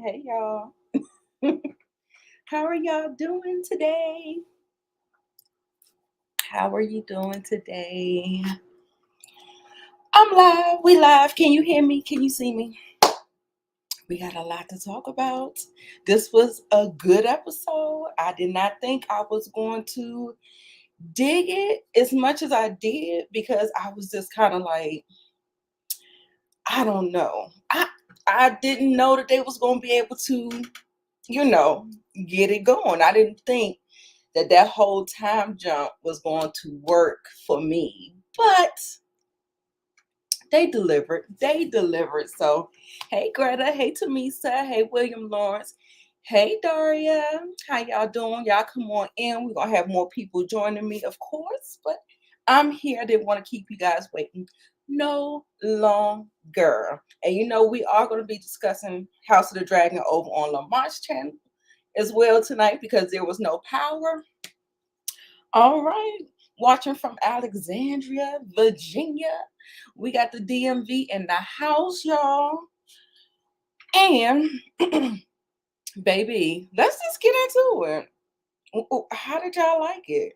Hey y'all. How are y'all doing today? How are you doing today? I'm live. We live. Can you hear me? Can you see me? We got a lot to talk about. This was a good episode. I did not think I was going to dig it as much as I did because I was just kind of like, I don't know. I didn't know that they was going to be able to, you know, get it going. I didn't think that whole time jump was going to work for me. But they delivered. They delivered. So, hey Greta, hey Tamisa, hey William Lawrence, hey Daria. How y'all doing? Y'all come on in. We're gonna have more people joining me, of course, but I'm here. I didn't want to keep you guys waiting no longer. And we are going to be discussing House of the Dragon over on Lamont's channel as well tonight because there was no power. All right. Watching from Alexandria, Virginia. We got the DMV in the house, y'all. And baby, let's just get into it. How did y'all like it?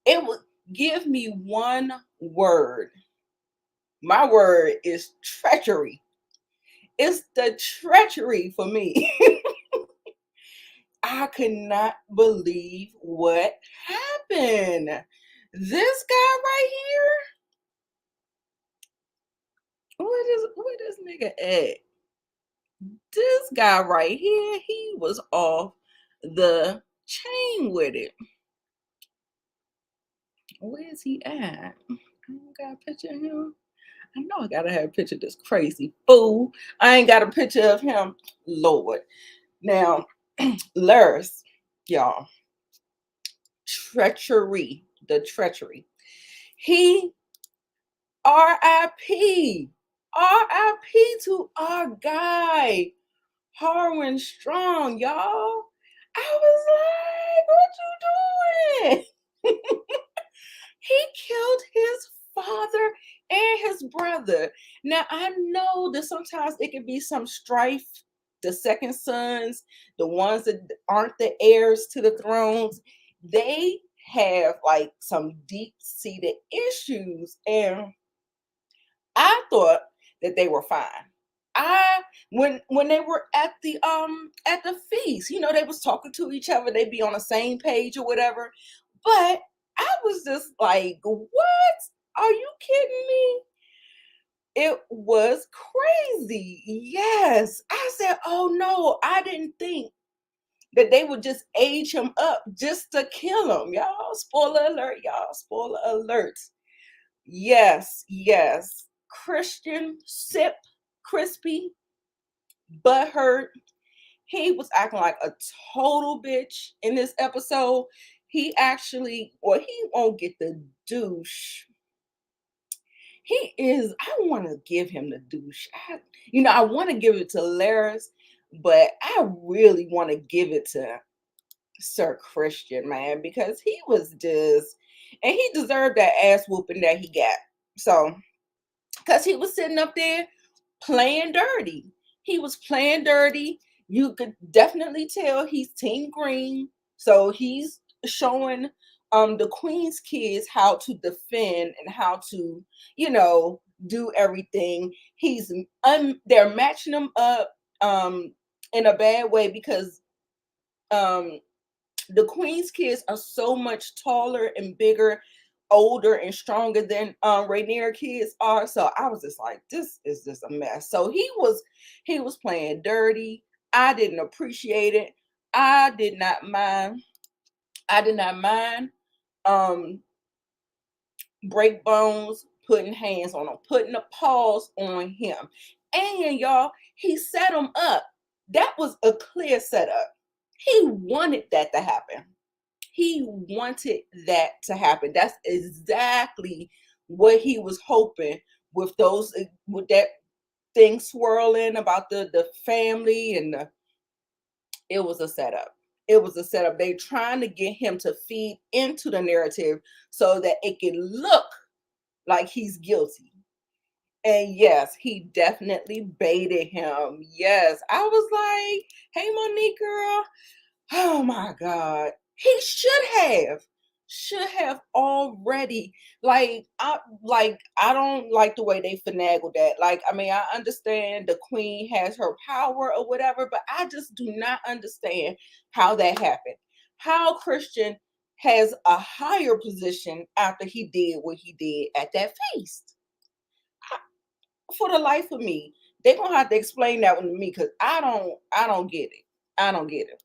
It would give me one word. My word is treachery. It's the treachery for me. I could not believe what happened. This guy right here. Where this nigga at? This guy right here, he was off the chain with it. Where is he at? I don't got a picture of him. I know I gotta have a picture of this crazy fool. I ain't got a picture of him. Lord. Now, Lurs, y'all. Treachery. The treachery. He RIP. RIP to our guy. Harwin Strong, y'all. I was like, what you doing? He killed his father and his brother. Now, I know that sometimes it can be some strife. The second sons, the ones that aren't the heirs to the thrones, they have like some deep-seated issues. And I thought that they were fine. I when they were at the feast, they was talking to each other, they be on the same page or whatever. But I was just like, what? Are you kidding me? It was crazy. Yes. I said, oh no, I didn't think that they would just age him up just to kill him. Y'all, spoiler alert, y'all. Spoiler alert. Yes, yes. Christian Sip Crispy Butthurt. He was acting like a total bitch in this episode. He actually, or he won't get the douche. He is, I want to give him the douche. I want to give it to Laris, but I really want to give it to Sir Christian, man, because he was just, and he deserved that ass whooping that he got. So, because he was sitting up there playing dirty. He was playing dirty. You could definitely tell he's Team Green. So he's showing the Queen's kids how to defend and how to, do everything. They're matching them up in a bad way because um the Queen's kids are so much taller and bigger, older and stronger than Rainier kids are. So I was just like, this is just a mess. So he was playing dirty. I didn't appreciate it. I did not mind. I did not mind break bones putting hands on him, putting a pause on him. And y'all, he set him up. That was a clear setup. He wanted that to happen. He wanted that to happen. That's exactly what he was hoping with that thing swirling about the family it was a setup. It was a setup. They trying to get him to feed into the narrative so that it can look like he's guilty. And yes, he definitely baited him. Yes. I was like, hey, Monique girl. Oh my God. He should have already I don't like the way they finagled that. Like, I mean, I understand the queen has her power or whatever, but I just do not understand how that happened. How Christian has a higher position after he did what he did at that feast. For the life of me, they're gonna have to explain that one to me because I don't get it. I don't get it.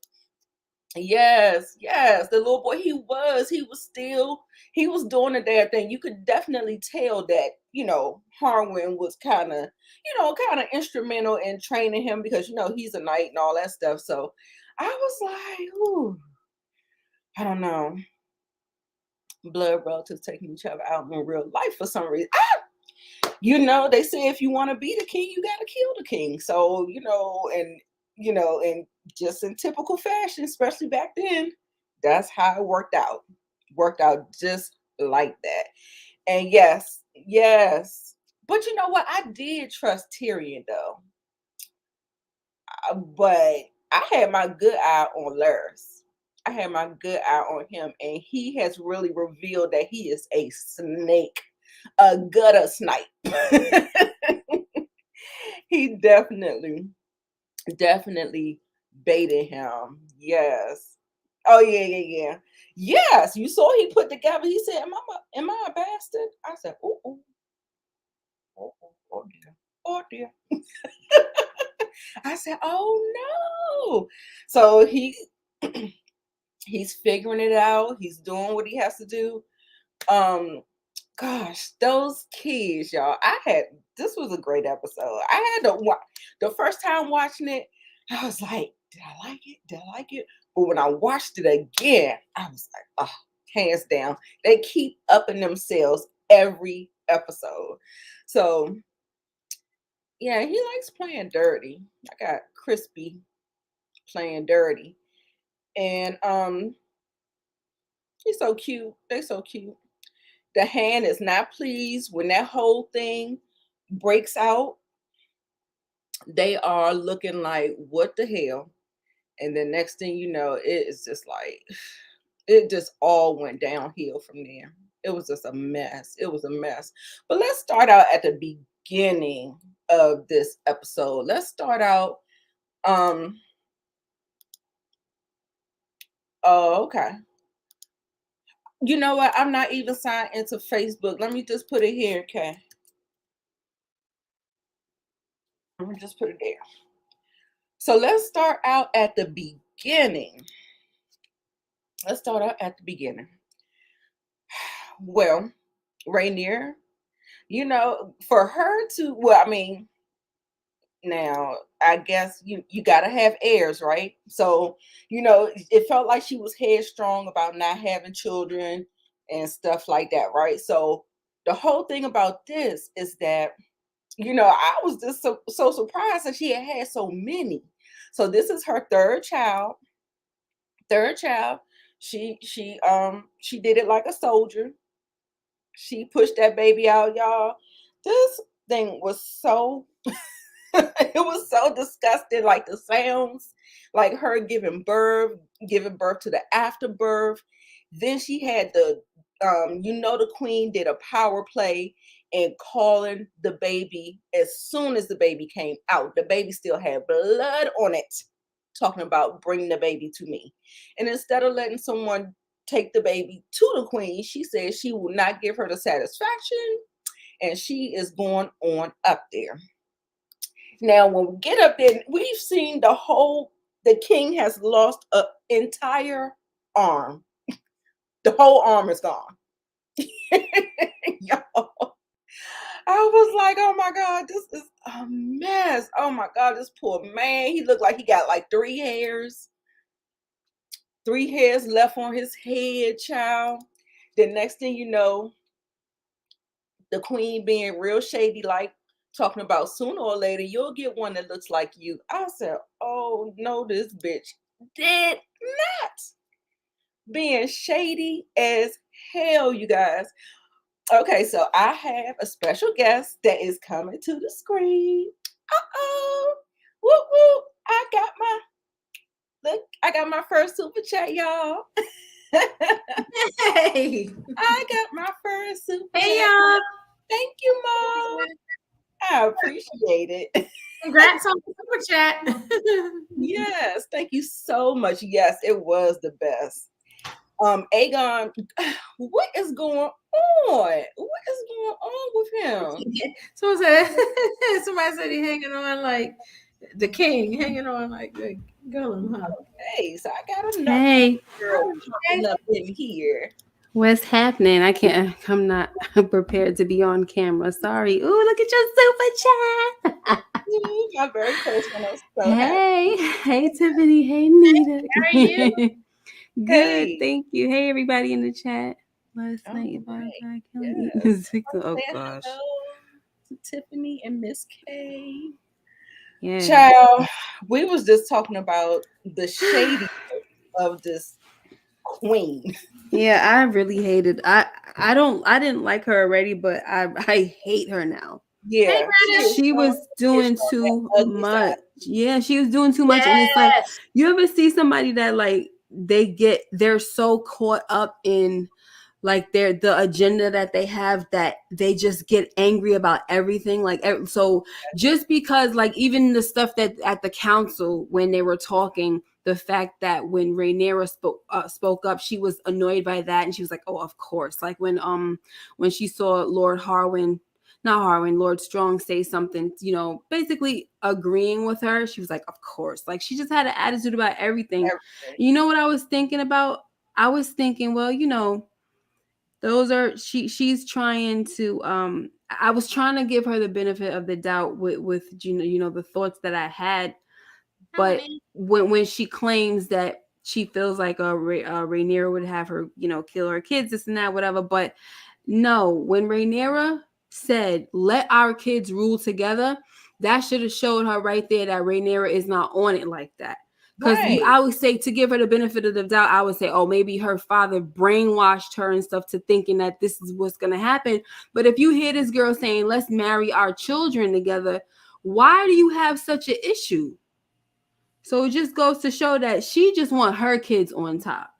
Yes, yes. The little boy, he was doing the damn thing. You could definitely tell that, Harwin was kind of instrumental in training him because he's a knight and all that stuff. So I was like, ooh, I don't know. Blood relatives taking each other out in real life for some reason. They say if you want to be the king, you gotta kill the king. So, and just in typical fashion, especially back then, that's how it worked out. Worked out just like that. And yes, yes. But you know what? I did trust Tyrion though. But I had my good eye on Larys. I had my good eye on him, and he has really revealed that he is a snake, a gutter snipe. He definitely baited him. Yes. Oh yeah, yeah, yeah. Yes, you saw he put together. He said, "Am I a bastard?" I said, "Oh, oh, oh, oh, oh dear, oh dear." I said, "Oh no!" So he's figuring it out. He's doing what he has to do. Um, Gosh, those kids, y'all. This was a great episode. I had to watch the first time watching it. I was like, did I like it? Did I like it? But when I watched it again, I was like, oh, hands down. They keep upping themselves every episode. So yeah, he likes playing dirty. I got Crispy playing dirty. And he's so cute. They so cute. The hand is not pleased when that whole thing breaks out. They are looking like, what the hell? And the next thing you know, it is just like, it just all went downhill from there. It was just a mess. It was a mess. But let's start out at the beginning of this episode. Let's start out. Um, oh, okay. You know what? I'm not even signed into Facebook. Let me just put it here, okay? Let me just put it there. So let's start out at the beginning. Let's start out at the beginning. Well, Rainier, for her to, well, I mean, now I guess you got to have heirs, right? So, it felt like she was headstrong about not having children and stuff like that, right? So, the whole thing about this is that, I was just so surprised that she had so many. So, this is her third child. Third child. She did it like a soldier. She pushed that baby out, y'all. This thing was so it was so disgusting, like the sounds, like her giving birth to the afterbirth. Then she had the queen did a power play and calling the baby as soon as the baby came out. The baby still had blood on it, talking about bring the baby to me. And instead of letting someone take the baby to the queen, she said she will not give her the satisfaction and she is going on up there. Now, when we get up there, we've seen the king has lost an entire arm. The whole arm is gone. Yo, I was like, oh my God, this is a mess. Oh my God, this poor man. He looked like he got like three hairs left on his head, child. The next thing you know, the queen being real shady, like talking about sooner or later you'll get one that looks like you. I said, oh no, this bitch did not. Being shady as hell, you guys. Okay, so I have a special guest that is coming to the screen. Uh-oh. Whoop whoop. I got my first super chat, y'all. Hey, I got my first super hey chat. y'all! Thank you, Mom. I appreciate it. Congrats on the super chat. Yes, thank you so much. Yes, it was the best. Aegon, what is going on? What is going on with him? Someone said, somebody said he hanging on like the king, hanging on like the Gollum, huh? Hey, so I got another Hey, girl popping up in here. what's happening? I can't. I'm not prepared to be on camera. Sorry. Ooh, look at your super chat. My very first one. I'm so Hey, happy. hey, Tiffany. Hey, Nita. How are you? Good. Hey. Thank you. Hey, everybody in the chat. Last All night, right. I can't eat Yes. this. Oh Saying gosh. hello to Tiffany and Miss K. Yeah. Child, we was just talking about the shady of this queen. Yeah, I really hated. I didn't like her already, but I hate her now. Hey, Yeah, Brandon. She was is doing showing that too ugly side. much. Yeah, she was doing too much. And it's like, Yes. you ever see somebody that like they're so caught up in like the agenda that they have that they just get angry about everything. Like so just because like even the stuff that at the council when they were talking, the fact that when Rhaenyra spoke up, she was annoyed by that, and she was like, "Oh, of course." Like when she saw Lord Harwin, not Harwin, Lord Strong say something, basically agreeing with her, she was like, "Of course." Like she just had an attitude about everything. Everything. You know what I was thinking about? I was thinking, well, those are she's trying to I was trying to give her the benefit of the doubt with the thoughts that I had, but Honey. when she claims that she feels like Rhaenyra would have her, kill her kids, this and that, whatever. But no, when Rhaenyra said, "Let our kids rule together," that should have showed her right there that Rhaenyra is not on it like that. Because Right. I would say, to give her the benefit of the doubt, I would say, oh, maybe her father brainwashed her and stuff to thinking that this is what's going to happen. But if you hear this girl saying, "Let's marry our children together," why do you have such an issue? So it just goes to show that she just want her kids on top.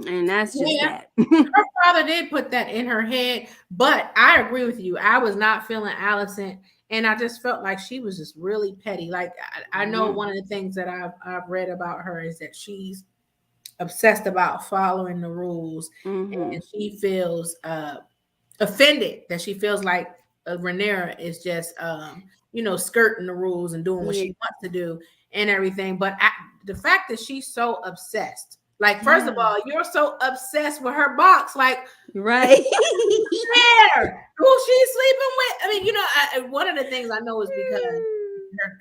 And that's just Yeah. that. Her father did put that in her head, but I agree with you. I was not feeling Allison, and I just felt like she was just really petty. Like I know one of the things that I've read about her is that she's obsessed about following the rules, Mm-hmm. and she feels offended that she feels like Rhaenyra is just skirting the rules and doing what Yeah. she wants to do and everything. But the fact that she's so obsessed, like first of Yeah. all, you're so obsessed with her box, like Right. where who she's sleeping with. I mean, one of the things I know is because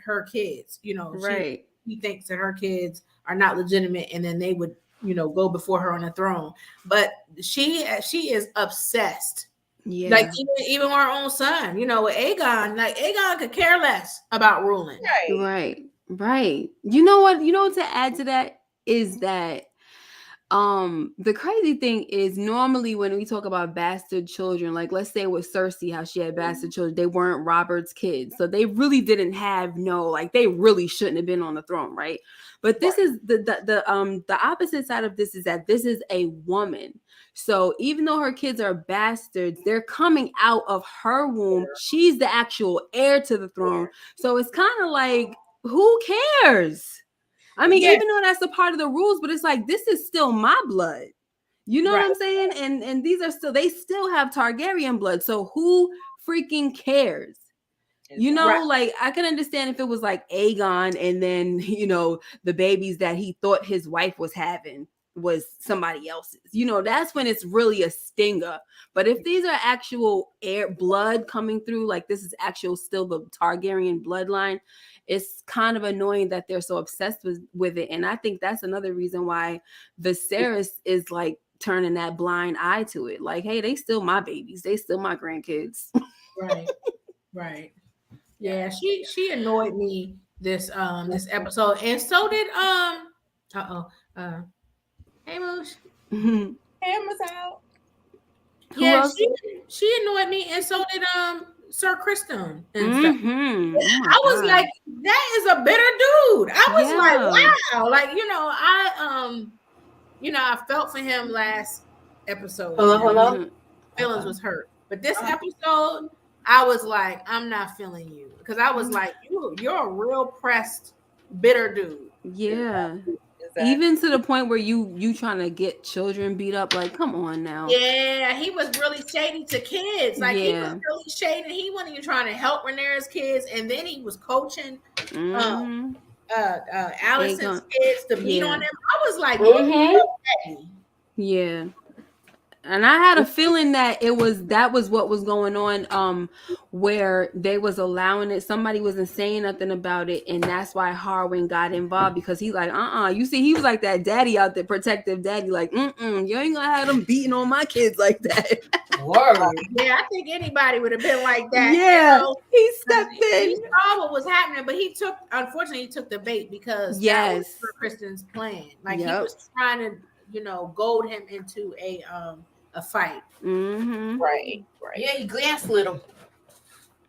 her kids, Right. she thinks that her kids are not legitimate, and then they would go before her on the throne. But she is obsessed. Like Yeah. even our own son, with Aegon, like Aegon could care less about ruling. Right. Right. Right. You know what? You know what to add to that is that the crazy thing is normally when we talk about bastard children, like let's say with Cersei, how she had bastard children, they weren't Robert's kids. So they really didn't have like they really shouldn't have been on the throne, right? But this Right. is the opposite side of this is that this is a woman. So even though her kids are bastards, they're coming out of her womb. She's the actual heir to the throne. So it's kind of like, who cares? I mean, Yeah, even though that's a part of the rules, but it's like this is still my blood. You know what right. I'm saying? And these are still they still have Targaryen blood. So who freaking cares? Right. Like I can understand if it was like Aegon and then, the babies that he thought his wife was having was somebody else's. That's when it's really a stinger. But if these are actual air blood coming through, like this is actual still the Targaryen bloodline, it's kind of annoying that they're so obsessed with it. And I think that's another reason why Viserys is like turning that blind eye to it. Like, hey, they still my babies. They still my grandkids. Right. Right. Yeah, she annoyed me this episode, and so did uh-oh. Hey Moosh. Cameras out. Who Yeah, else? she annoyed me, and so did Sir Kristen and stuff. Oh my I was like, god. that is a bitter dude. I was like, Yeah. wow, like I felt for him last episode, Hello, and hello. Mhm. feelings was hurt. But this episode, I was like, I'm not feeling you because I was like, you're a real pressed, bitter dude. Yeah. Exactly. Even to the point where you trying to get children beat up, like, come on now. Yeah, he was really shady to kids. Like he was Yeah. really shady. He wasn't even trying to help Rhaenyra's kids, and then he was coaching um Mm-hmm. Allison's kids to beat on Yeah. them. I was like, you're Mm-hmm. real petty. Yeah. And I had a feeling that that was what was going on, where they was allowing it. Somebody wasn't saying nothing about it, and that's why Harwin got involved, because he's like, you see, he was like that daddy out there, protective daddy, like, you ain't gonna have them beating on my kids like that. Word. Yeah, I think anybody would have been like that. Yeah, he 'Cause stepped he in. saw what was happening, but unfortunately, he took the bait because that was Yes. Kristen's plan. Like he Yep. was trying to, goad him into a fight. Mm-hmm. Right. Yeah, he gaslit him.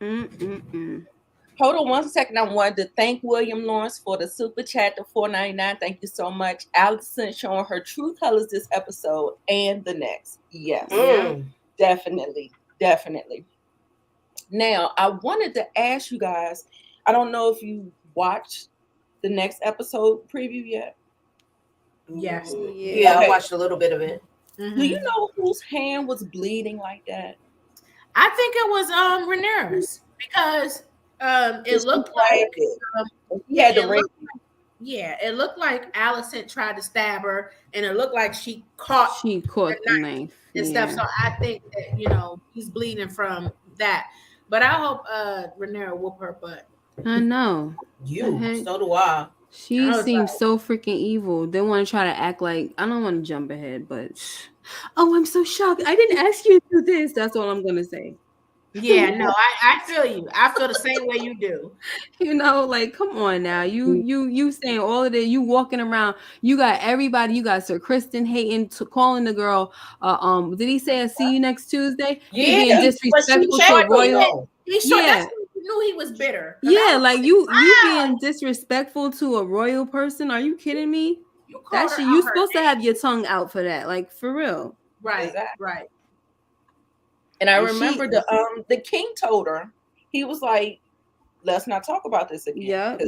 Mm-mm-mm. Hold on one second. I wanted to thank William Lawrence for the super chat to $4.99. Thank you so much. Allison showing her true colors this episode and the next. Yes, definitely. Now, I wanted to ask you guys, I don't know if you watched the next episode preview yet. Yes. Yeah, Okay. I watched a little bit of it. Mhm. Do you know whose hand was bleeding like that? I think it was Rhaenyra's because it looked like he had the it ring. it looked like Allison tried to stab her, and it looked like she caught the knife and stuff. So I think that he's bleeding from that. But I hope Rhaenyra whoop her butt. I know. So do I. She seems so freaking evil. They want to try to act like, I don't want to jump ahead, but I'm so shocked. I didn't ask you to do this. That's all I'm gonna say. Yeah, no, I feel you. I feel the same way you do. Like, come on now. You saying all of that, you walking around, you got everybody, you got Sir Kristen hating, calling the girl, did he say I'll see you next Tuesday? Yeah, He being disrespectful to a royal. That's when you knew he was bitter. Yeah, like you being disrespectful to a royal person. Are you kidding me? You supposed to have your tongue out for that, like, for real. Right, exactly. right. And I remember the king told her, he was like, let's not talk about this again. Yeah.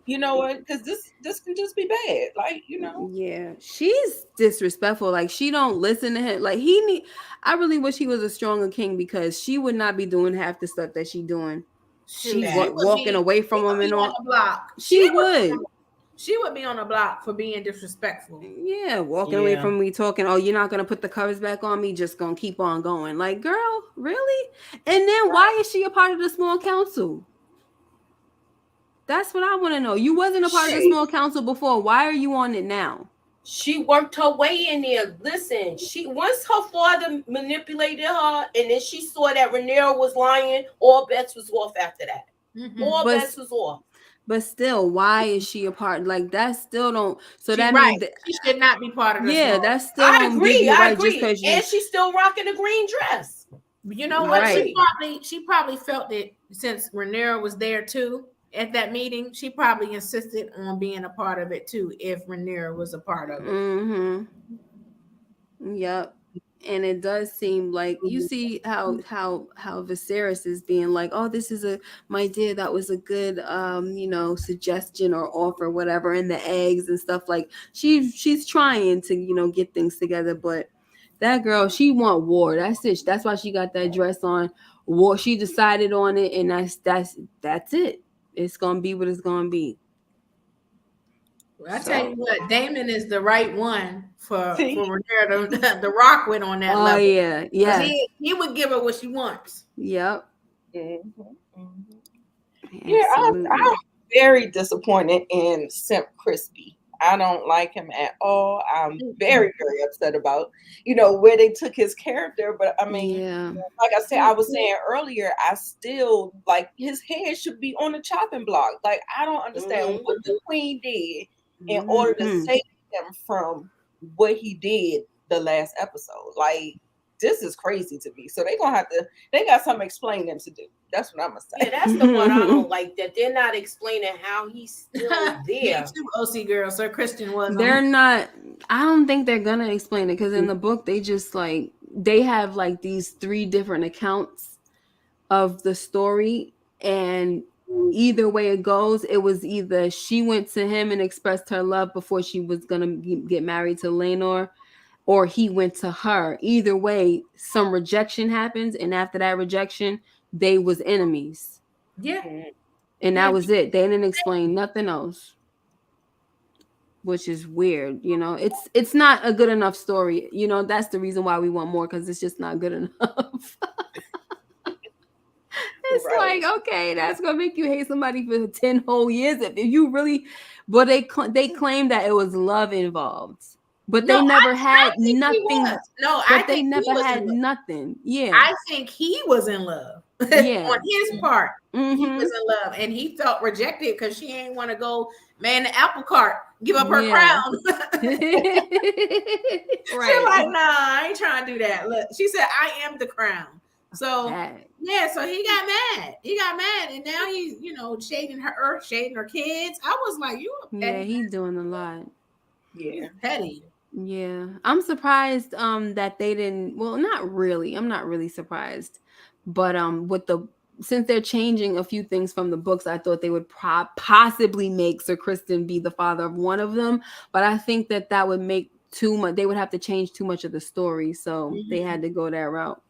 You know what? Because this can just be bad. Like, Yeah. She's disrespectful. Like, she don't listen to him. Like, I really wish he was a stronger king, because she would not be doing half the stuff that she doing. She walking away from him and all. She would. She would be on the block for being disrespectful. Yeah, walking away from me, talking, you're not going to put the covers back on me, just going to keep on going. Like, girl, really? And then why is she a part of the small council? That's what I want to know. You wasn't a part of the small council before. Why are you on it now? She worked her way in there. Listen, once her father manipulated her, and then she saw that Rhaenyra was lying, all bets was off after that. Mm-hmm. All bets was off. But still, why is she a part? Like, that still don't. So that right. means that she should not be part of this. Yeah, that's still. I agree. I agree. Just and she's still rocking a green dress. You know what? Right. She probably felt it, since Rhaenyra was there too at that meeting. She probably insisted on being a part of it too, if Rhaenyra was a part of it. Mm-hmm. Yep. And it does seem like you see how Viserys is being like, oh, this is my dear, that was a good suggestion or offer, whatever, and the eggs and stuff. Like, she's trying to get things together, but that girl, she want war. That's it. That's why she got that dress on. War. She decided on it, and that's it. It's gonna be what it's gonna be. I tell you what, Damon is the right one for Rhaenyra to rock with on that level. Oh yeah. He would give her what she wants. Yep. Mm-hmm. Yeah, I'm very disappointed in Simp Crispy. I don't like him at all. I'm very, very upset about, where they took his character. But I mean, like I said, I was saying earlier, I still like his head should be on the chopping block. Like, I don't understand what the queen did in order to save him from what he did the last episode. Like, this is crazy to me. So they got something explaining to do. That's what I'm gonna say. Yeah, that's the one I don't like, that they're not explaining how he's still Me there. too, OC girl. Sir Christian was. They're not. I don't think they're gonna explain it because in the book they just like they have like these 3 different accounts of the story, and either way it goes, it was either she went to him and expressed her love before she was gonna get married to Lenore, or he went to her. Either way, some rejection happens, and after that rejection, they was enemies. Yeah. And that was it. They didn't explain nothing else, which is weird. You know, it's not a good enough story. You know, that's the reason why we want more, because it's just not good enough. It's like, okay, that's gonna make you hate somebody for 10 whole years if you really. But they claim that it was love involved, but they never had nothing. No, but they never had nothing. Yeah, I think he was in love. Yeah, on his part, he was in love, and he felt rejected because she ain't want to go man the apple cart, give up her crown. Right. She's like, nah, I ain't trying to do that. Look, she said, I am the crown. So yeah, so he got mad. He got mad, and now he's, you know, shading her kids. I was like, you a petty. Yeah, he's doing a lot. Yeah, he's petty. Yeah, I'm surprised that they didn't. Well, not really. I'm not really surprised, but since they're changing a few things from the books, I thought they would possibly make Sir Kristen be the father of one of them. But I think that would make too much. They would have to change too much of the story, so they had to go that route.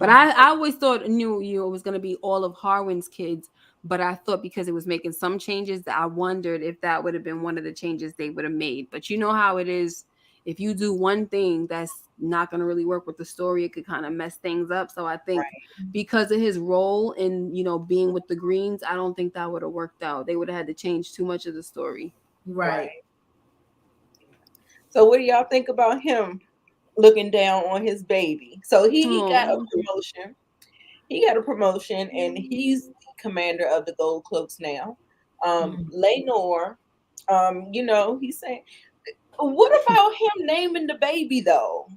But I always thought it was going to be all of Harwin's kids. But I thought because it was making some changes, that I wondered if that would have been one of the changes they would have made. But you know how it is. If you do one thing that's not going to really work with the story, it could kind of mess things up. So I think because of his role in, you know, being with the Greens, I don't think that would have worked out. They would have had to change too much of the story. Right. So what do y'all think about him looking down on his baby? So he got a promotion. He got a promotion, and he's the commander of the Gold Cloaks now. Lenore, you know, he's saying, what about him naming the baby though?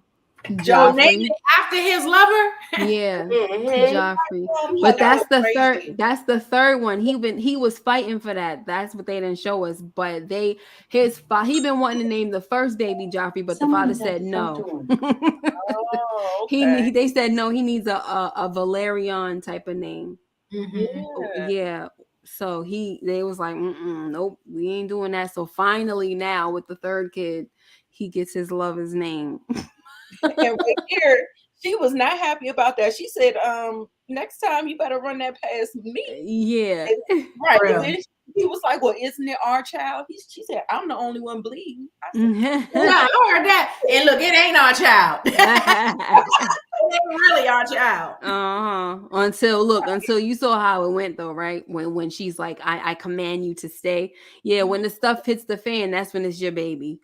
Joffrey. Named it after his lover. Yeah, Joffrey. But that's the third. That's the third one. He was fighting for that. That's what they didn't show us. But he been wanting to name the first baby Joffrey, but the father said no. Oh, okay. They said no. He needs a Valerian type of name. Yeah. So they was like, nope, we ain't doing that. So finally, now with the third kid, he gets his lover's name. And right here, she was not happy about that. She said, next time you better run that past me. Yeah. Right. And then he was like, well, isn't it our child? She said, I'm the only one bleeding. I said, yeah, I heard that. And look, it ain't our child. It ain't really our child. Until you saw how it went though, right? When she's like, I command you to stay. Yeah, when the stuff hits the fan, that's when it's your baby.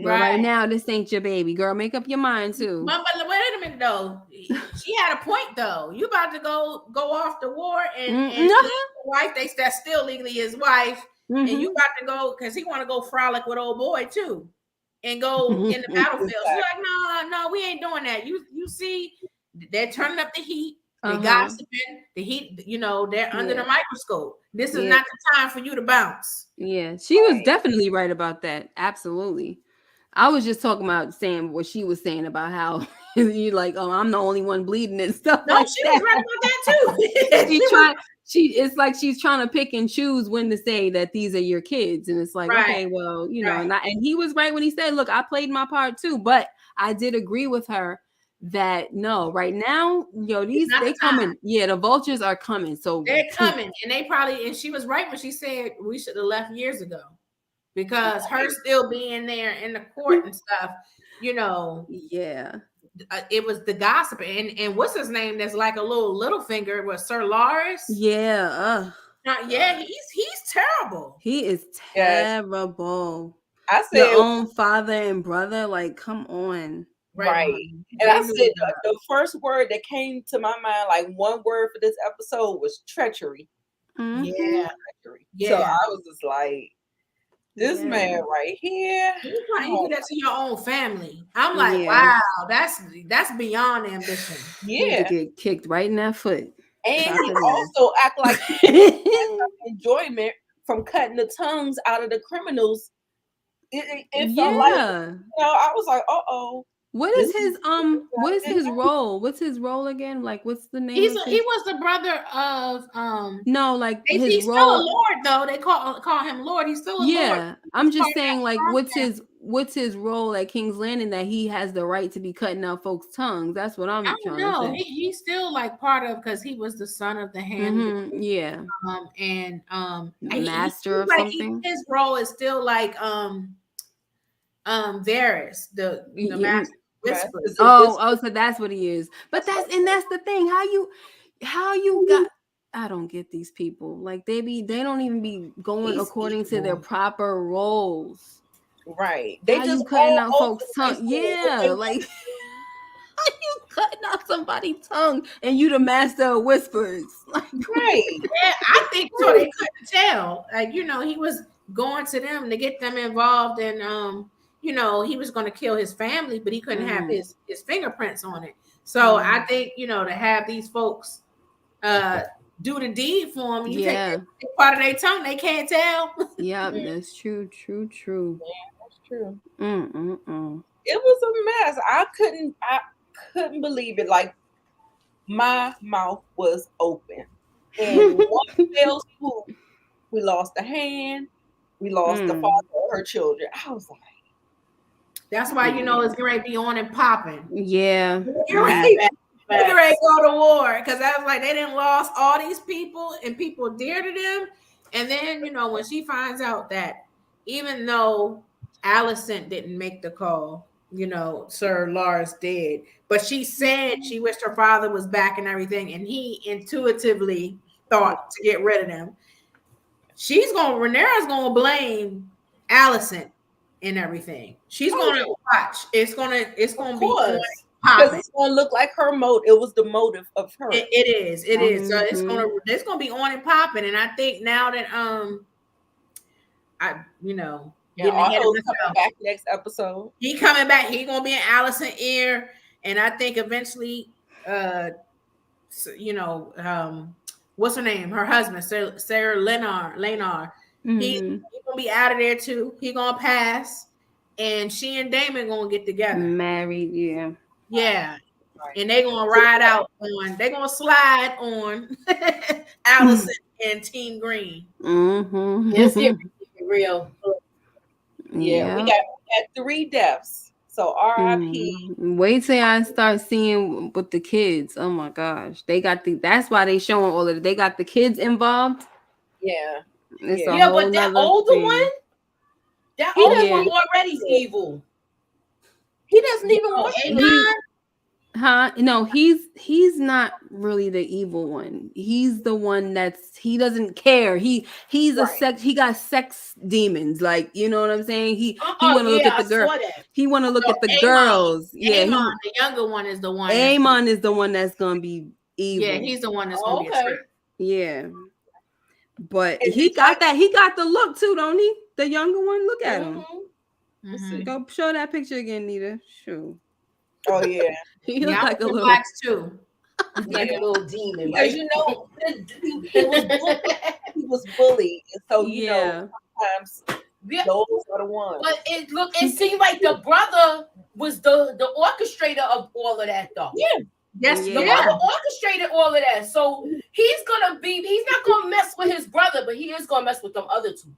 Right now, this ain't your baby, girl. Make up your mind too. But wait a minute though. She had a point though. You about to go off the war and his wife, that's still legally his wife, and you about to go because he want to go frolic with old boy too, and go in the battlefield. She's like, no, we ain't doing that. You see, they're turning up the heat. They gossiping. The heat, you know, they're under the microscope. This is not the time for you to bounce. Yeah, she was definitely right about that. Absolutely. I was just talking about saying what she was saying about how you like, I'm the only one bleeding and stuff. No, she was right about that too. It's like she's trying to pick and choose when to say that these are your kids, and it's like, okay, well, you know, and he was right when he said, look, I played my part too, but I did agree with her that no, right now, they coming. Yeah, the vultures are coming. So they're coming, and she was right when she said we should have left years ago, because her still being there in the court and stuff, you know. Yeah, it was the gossip, and what's his name? That's like a little finger was Sir Lars. Yeah, he's terrible. He is terrible. I said, your own father and brother, like, come on. Right. And I said the first word that came to my mind, like one word for this episode, was treachery. Yeah. Treachery. So I was just like, This man right here. You trying to do that to your own family. I'm like, Yeah. wow, that's beyond ambition. He need to Yeah. get kicked right in that foot. And Chop he it off. also act like he enjoyment from cutting the tongues out of the criminals. It felt like, Yeah. I was like, uh-oh. What is his role? What's his role again? Like, what's the name? He was the brother of No, like he's his still a role. lord though. They call him Lord. He's still a lord. Yeah, I'm just saying, like, Strong what's his role at King's Landing that he has the right to be cutting out folks' tongues? That's what I'm I trying don't know. to say. He's still like part of because he was the son of the hand. Yeah. Master of something. His role is still like Varys, the master whispers. Oh, so that's what he is. But that's the thing. How you got. I don't get these people. Like they don't even be going according to their proper roles. Right. They how just you cutting out folks' tongue. Yeah, like how you cutting out somebody's tongue and you the master of whispers. Like, right. Yeah, I think so. They couldn't tell. Like, he was going to them to get them involved and he was going to kill his family, but he couldn't have his fingerprints on it. So I think, to have these folks do the deed for him, you take part of their tongue, they can't tell. Yeah, that's true. Yeah, that's true. Mm-mm-mm. It was a mess. I couldn't believe it. Like my mouth was open. And one fell swoop, we lost a hand, we lost the father of her children. I was like, that's why it's going to be on and popping. Yeah. You're right. They're ready to go to war because I was like, they didn't lost all these people and people dear to them. And then, when she finds out that even though Allison didn't make the call, Sir Lars did, but she said she wished her father was back and everything, and he intuitively thought to get rid of them. Rhaenyra's going to blame Allison and everything. She's going to watch. It's going to be because it's gonna look like her motive. It was the motive of her. It is. So it's gonna be on and popping. And I think now that Otto's coming back next episode. He coming back. He gonna be in Allison ear, and I think eventually, what's her name? Her husband, Sarah Lenar. He gonna be out of there too. He gonna pass, and she and Damon gonna get together. Married, yeah. Yeah. And they're gonna ride out they're gonna slide on Allison and Team Green. It's getting real. Yeah, we got 3 deaths. So R.I.P. Wait till I start seeing with the kids. Oh my gosh. That's why they showing all of it. They got the kids involved. Yeah. But that older one, one already evil. He doesn't even want No, he's not really the evil one. He's the one he doesn't care. He's he got sex demons. Like, you know what I'm saying? He want to look at the girl. He want to look at the girls. Yeah, Aemon, the younger one is the one. Aemon is the one that's gonna be evil. Yeah, he's the one that's gonna be a trip. Yeah. But he got the look too, don't he? The younger one. Look at him. Go show that picture again, Nita. Sure. Oh yeah. He looks like a little blacks too. Like a little demon, because he was bullied, and so sometimes those are the ones. But it seemed like the brother was the orchestrator of all of that, though. Yeah. Yes, the brother orchestrated all of that. So he's not gonna mess with his brother, but he is gonna mess with them other two.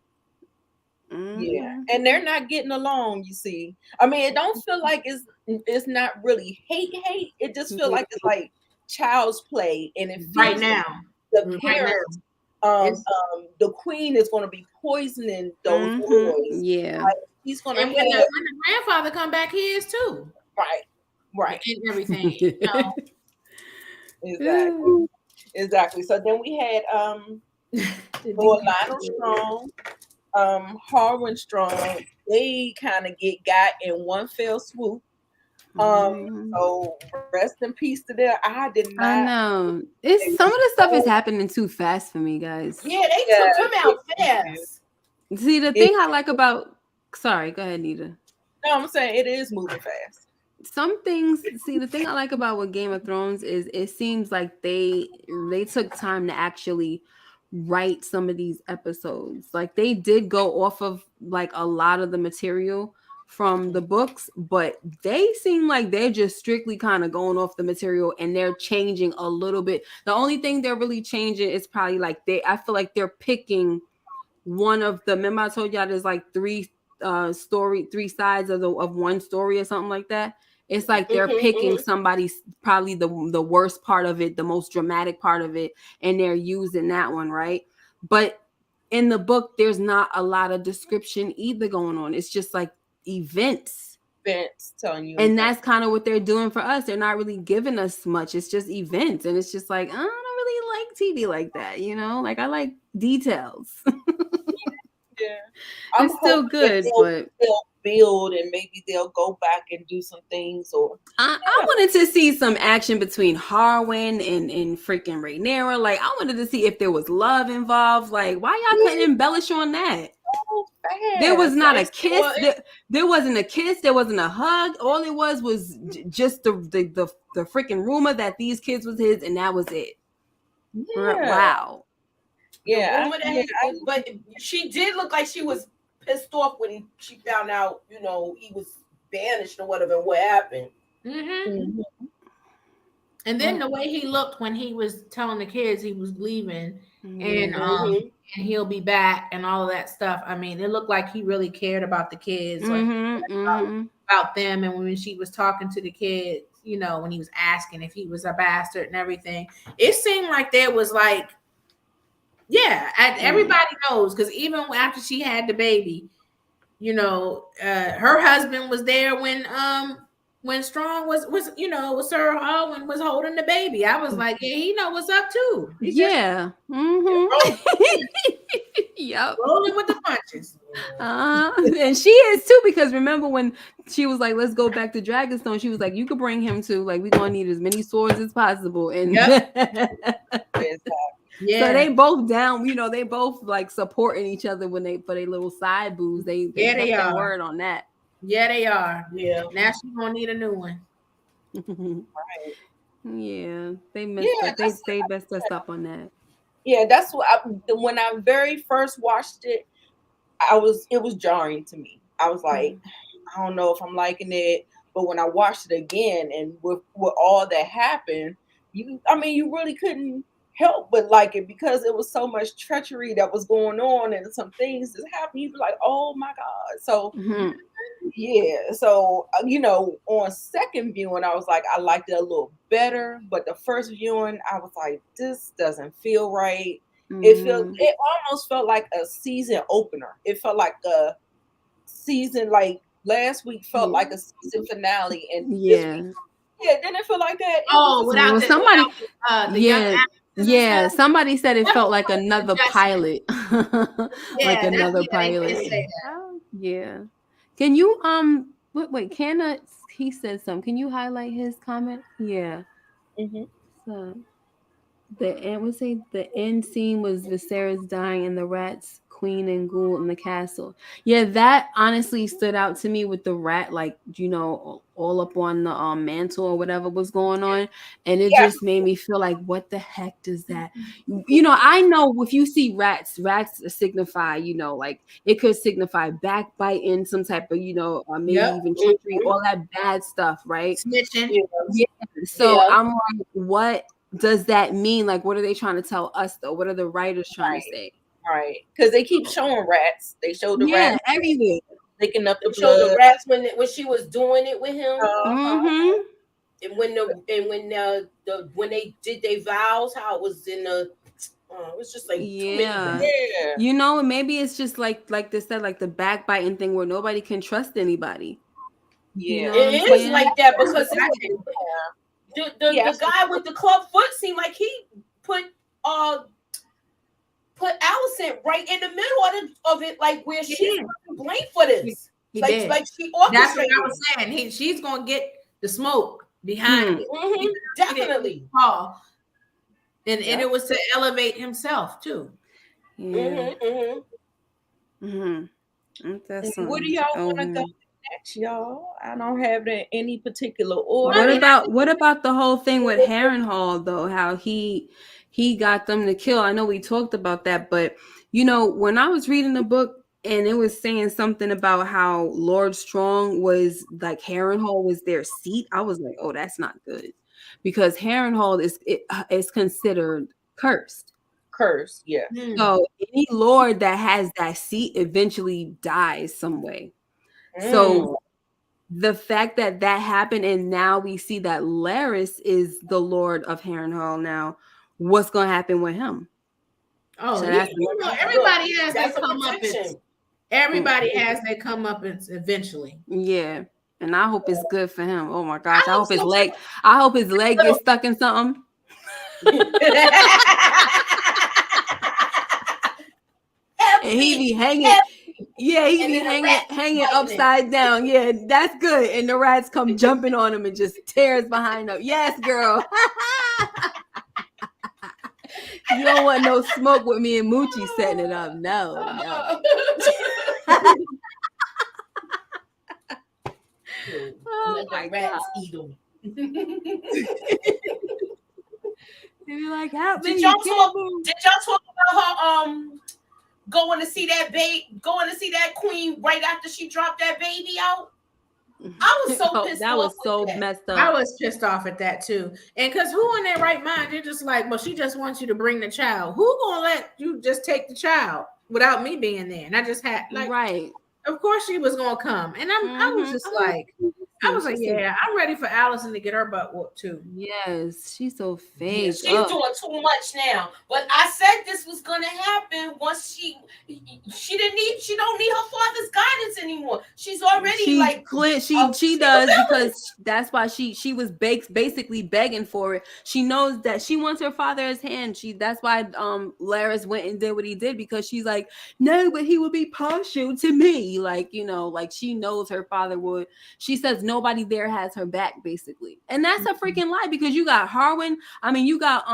Yeah, and they're not getting along. You see, I mean, it don't feel like it's not really hate. It just feel like it's like child's play, and it feels right now the parents, the queen is going to be poisoning those boys. Yeah, like, he's going to. And when the grandfather come back, he is too. Right, and everything. Exactly. So then we had Lord Lionel Strong. Harwin Strong, they kind of got in one fell swoop. So rest in peace to them. I know. Some of the stuff is happening too fast for me, guys. Yeah, they took him out fast. See, the thing I like about, sorry, go ahead, Nita. No, I'm saying it is moving fast. Some things, see, the thing I like about with Game of Thrones is it seems like they took time to actually write some of these episodes. Like they did go off of like a lot of the material from the books, but they seem like they're just strictly kind of going off the material and they're changing a little bit. The only thing they're really changing is probably like I feel like they're picking one of the, remember I told y'all there's like three sides of one story or something like that. It's like they're picking somebody's probably the worst part of it, the most dramatic part of it, and they're using that one, right? But in the book, there's not a lot of description either going on. It's just like events Telling you, and that's kind of what they're doing for us. They're not really giving us much. It's just events, and it's just like I don't really like TV like that, you know. Like I like details. Yeah, it's still good, but they'll build and maybe they'll go back and do some things. Or I wanted to see some action between Harwin and freaking Rhaenyra. Like I wanted to see if there was love involved. Like why y'all couldn't embellish on that? so fast. There was not a kiss. There wasn't a kiss. There wasn't a hug. All it was just the freaking rumor that these kids was his, and that was it. Yeah. Wow. Yeah, but she did look like she was pissed off when she found out, you know, he was banished or whatever. What happened? And then the way he looked when he was telling the kids he was leaving, and he'll be back and all of that stuff. I mean, it looked like he really cared about the kids, like about them. And when she was talking to the kids, you know, when he was asking if he was a bastard and everything, it seemed like there was like, everybody knows, because even after she had the baby, you know, her husband was there when Strong was you know, was Sir Harwin was holding the baby. I was like, yeah, he know what's up too. He yep, rolling with the punches. And she is too, because remember when she was like, let's go back to Dragonstone, she was like, you could bring him too, like we're gonna need as many swords as possible. And so they both down, you know, they both like supporting each other when they for their little side boos. They kept their word on that. Yeah, they are. Yeah. Now she's gonna need a new one. Right. Yeah, they messed up. They messed us up on that. Yeah, that's what when I very first watched it, it was jarring to me. I was like, I don't know if I'm liking it. But when I watched it again, and with all that happened, you really couldn't help but like it, because it was so much treachery that was going on and some things that happened. You'd be like, oh my God. So so you know, on second viewing I was like, I liked it a little better, but the first viewing I was like, this doesn't feel right. It almost felt like a season opener. It felt like a season, like last week felt like a season finale, and then it felt like that. Somebody said it felt like another pilot. Like another pilot. Yeah. Can you wait, he said something. Can you highlight his comment? Yeah. So the end scene was Viserys dying and the rats, Queen and Ghoul in the castle. Yeah, that honestly stood out to me with the rat, like, you know, all up on the mantle or whatever was going on. And it just made me feel like, what the heck does that? You know, I know if you see rats signify, you know, like it could signify backbiting, some type of, you know, maybe even trickery, all that bad stuff, right? Snitching. So I'm like, what does that mean? Like, what are they trying to tell us though? What are the writers trying to say? Right, because they keep showing rats. They showed the rats everywhere, licking up the blood. Showed the rats when she was doing it with him. And when they did their vows, how it was in the. It was just like you know, maybe it's just like they said, like the backbiting thing where nobody can trust anybody. You know it is like that, because the guy with the club foot seemed like he put Allison right in the middle of it, like where she's blamed for this. Like she orchestrated. That's what I was saying. She's gonna get the smoke behind it. Definitely. And it was to elevate himself too. That's Where do y'all want to go next, y'all? I don't have it in any particular order. What about the whole thing with Harrenhal though? How he got them to kill? I know we talked about that, but you know, when I was reading the book and it was saying something about how Lord Strong was like Harrenhal was their seat, I was like, oh, that's not good, because Harrenhal is considered cursed. Curse, yeah. So any lord that has that seat eventually dies some way. So the fact that happened, and now we see that Laris is the Lord of Harrenhal now, what's going to happen with him? Oh, so everybody has their comeuppance. Everybody has their comeuppance eventually. Yeah, and I hope it's good for him. Oh my gosh, I hope his leg gets stuck in something. And he be hanging. Yeah, he be hanging upside down. Yeah, that's good. And the rats come jumping on him and just tears behind him. Yes, girl. You don't want no smoke with me and Moochie setting it up. No. Oh my rats eat them. You're like, how did y'all talk about her going to see that queen right after she dropped that baby out? I was so pissed off. That was so messed up. I was pissed off at that too. And because who in their right mind, they're just like, well, she just wants you to bring the child. Who gonna let you just take the child without me being there? And I just had right. Of course she was gonna come. And I was just like, yeah, I'm ready for Allison to get her butt whooped too. Yes, she's so fake. Yeah, she's doing too much now. But I said this was gonna happen once she don't need her father's guidance anymore. She's already she does, because that's why she was basically begging for it. She knows that she wants her father's hand. That's why Laris went and did what he did, because she's like, no, but he would be partial to me. Like, you know, like she knows her father would. She says nobody there has her back, basically. And that's a freaking lie, because you got Harwin. I mean, you got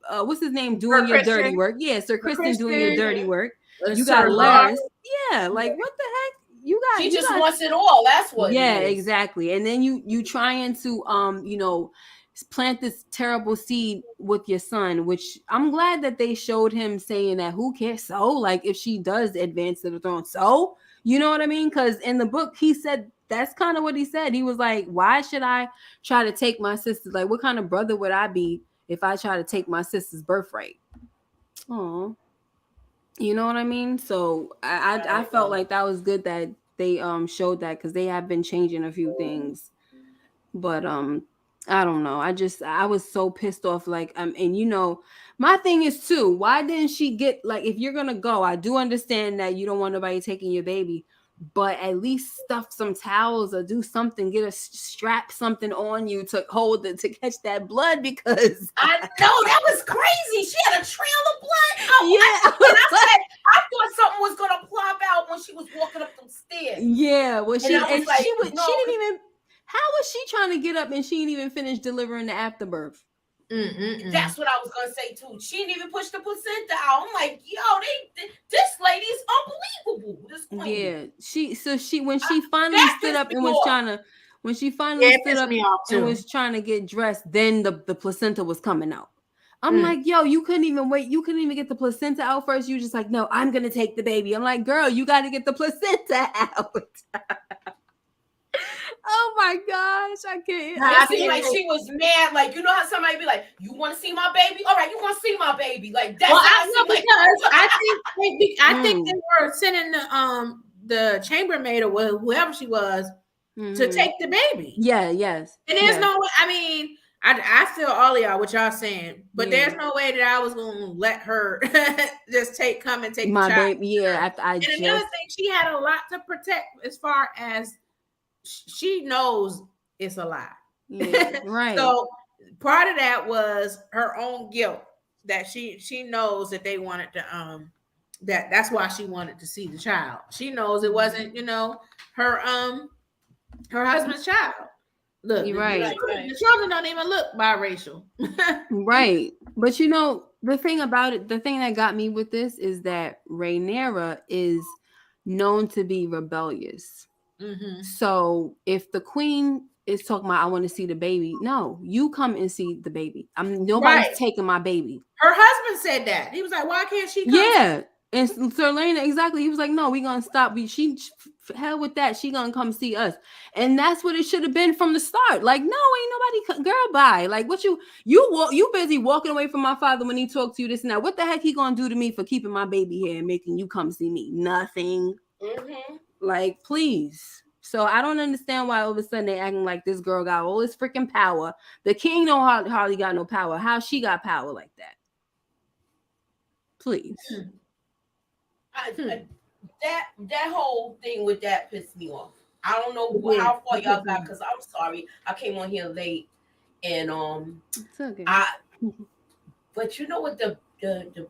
what's his name doing your dirty work. Yeah, Sir Kristen doing your dirty work. You got Laris. Yeah, like what the heck? She just wants it all. That's what. Yeah, exactly. And then you trying to you know, plant this terrible seed with your son, which I'm glad that they showed him saying that who cares, so like if she does advance to the throne, so you know what I mean? Because in the book he said that's kind of what he said. He was like, why should I try to take my sister? Like, what kind of brother would I be if I try to take my sister's birthright? Oh, you know what I mean? So I felt like that was good that they showed that, because they have been changing a few things. But I don't know. I was so pissed off. Like, and you know, my thing is too, why didn't she get, like, if you're gonna go, I do understand that you don't want nobody taking your baby, but at least stuff some towels or do something, get a strap something on you to hold it, to catch that blood, because I know that was crazy. She had a trail of blood. I thought something was gonna plop out when she was walking up them stairs. Yeah, well, she didn't even. How was she trying to get up and she didn't even finish delivering the afterbirth? That's what I was gonna say too. She didn't even push the placenta out. I'm like, yo, this lady is unbelievable. This queen. Yeah, when she finally stood up and was trying to, and was trying to get dressed, then the placenta was coming out. I'm like, yo, you couldn't even wait. You couldn't even get the placenta out first. You just like, no, I'm gonna take the baby. I'm like, girl, you got to get the placenta out. Oh my gosh, I can't. I feel like she was mad. Like, you know how somebody be like, "You want to see my baby? All right, you want to see my baby?" Like that's. Well, I think they were sending the chambermaid or whoever she was to take the baby. Yeah, yes. And there's no way. I mean, I feel all of y'all what y'all saying, but there's no way that I was gonna let her just come and take my the child. Baby. Yeah, and another thing, she had a lot to protect as far as. She knows it's a lie. Yeah, right. So part of that was her own guilt, that she knows that they wanted to that's why she wanted to see the child. She knows it wasn't, you know, her husband's child. Look, you're right. The children don't even look biracial. Right. But you know, the thing about it, the thing that got me with this is that Rhaenyra is known to be rebellious. Mm-hmm. So if the queen is talking about, I want to see the baby, no, you come and see the baby. Nobody's Right. taking my baby. Her husband said that. He was like, why can't she come? Yeah. And Sir Lena, exactly. He was like, no, we gonna stop. Hell with that. She gonna come see us. And that's what it should have been from the start. Like, no, ain't nobody, girl, bye. Like, what you busy walking away from my father when he talked to you this and that. What the heck he gonna do to me for keeping my baby here and making you come see me? Nothing. Mm-hmm. Like, please. So I don't understand why all of a sudden they acting like this girl got all this freaking power. The king don't hardly got no power. How she got power like that? Please. That whole thing with that pissed me off. I don't know Yeah. how far y'all got, because I'm sorry, I came on here late, and It's okay. but you know what the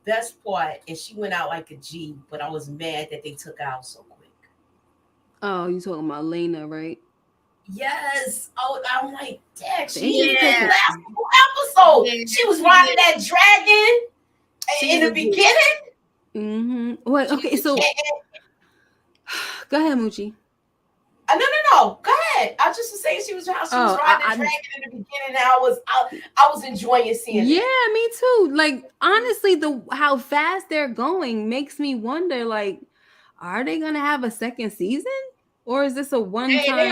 best part is, she went out like a G, but I was mad that they took her out so quick. Oh, you talking about Lena, right? Yes. Oh, I'm like, dang, They she just didn't took last the whole episode. Yeah. She was riding that dragon in the beginning. Mm-hmm. Wait, okay, so go ahead, Moochie. No. Go ahead. I just was saying she was riding the dragon in the beginning, and I was enjoying seeing it. Yeah, me too. Like, honestly, how fast they're going makes me wonder, like, are they gonna have a second season? Or is this a one-time? They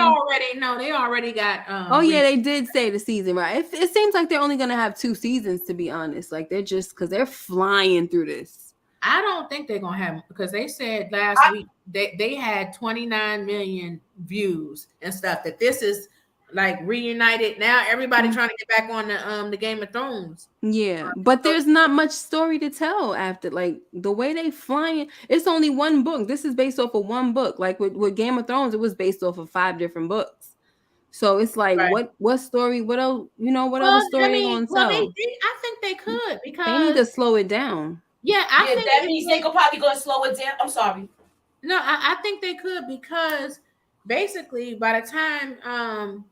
already got oh yeah, they did say the season, right? It seems like they're only gonna have 2 seasons, to be honest. Like, they're just, because they're flying through this. I don't think they're gonna have, because they said last week they had 29 million views and stuff. That this is like reunited now. Everybody trying to get back on the Game of Thrones. Yeah, but there's not much story to tell after, like, the way they flying. It's only one book. This is based off of one book. Like with Game of Thrones, it was based off of 5 different books. So it's like, Right. what story? What else? What other story they gonna tell? I think they could, because they need to slow it down. Yeah, I think that means they could probably go and slow it down. I'm sorry. No, I think they could, because basically by the time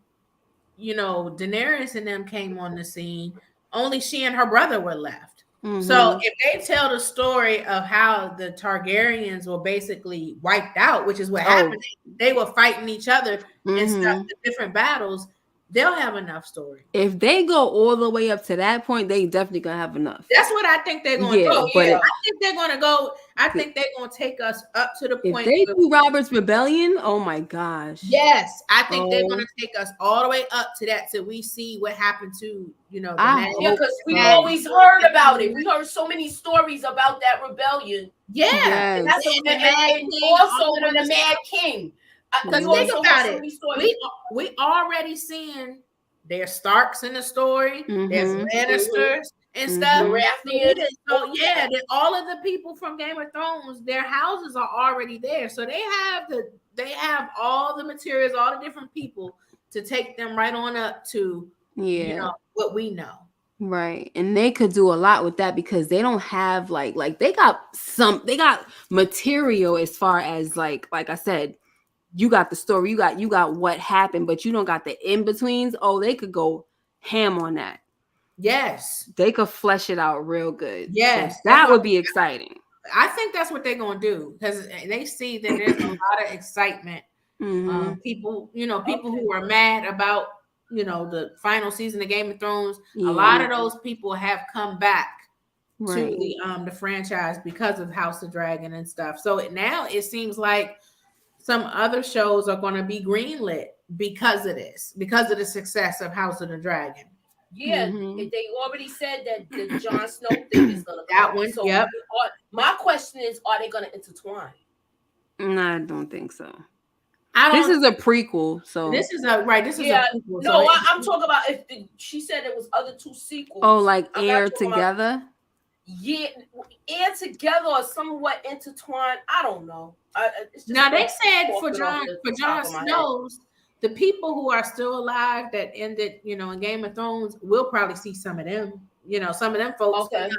Daenerys and them came on the scene, only she and her brother were left. Mm-hmm. So if they tell the story of how the Targaryens were basically wiped out, which is what happened, they were fighting each other and stuff, the different battles, they'll have enough story. If they go all the way up to that point, they definitely gonna have enough. That's what I think they're going to do. But I think they're going to go. I think they're going to take us up to the point. If they do Robert's Rebellion, oh my gosh. Yes, I think they're going to take us all the way up to that, till we see what happened to because we always heard about it. We heard so many stories about that rebellion. Yeah, yes. And that's and also when the Mad King. Because think about it, we already seeing there's Starks in the story, there's Lannisters and stuff. So yeah, all of the people from Game of Thrones, their houses are already there, so they have all the materials, all the different people to take them right on up to what we know. Right. And they could do a lot with that, because they don't have like they got material as far as like I said. You got the story, you got what happened, but you don't got the in-betweens. Oh, they could go ham on that. Yes. They could flesh it out real good. Yes. So that would be exciting. I think that's what they're going to do, because they see that there's a lot of excitement. People who are mad about, the final season of Game of Thrones, a lot of those people have come back to the franchise because of House of Dragon and stuff. So now it seems like some other shows are going to be greenlit because of this, because of the success of House of the Dragon. Yeah, they already said that the Jon Snow thing is going to come. That one, so my question is, are they going to intertwine? I don't think so. This is a prequel, so this is a prequel. No, I'm talking about she said there was other 2 sequels. Oh, like air together? Yeah, air together or somewhat intertwined. I don't know. Now they said for Jon Snow's, the people who are still alive that ended, in Game of Thrones, we'll probably see some of them. Some of them folks. Okay.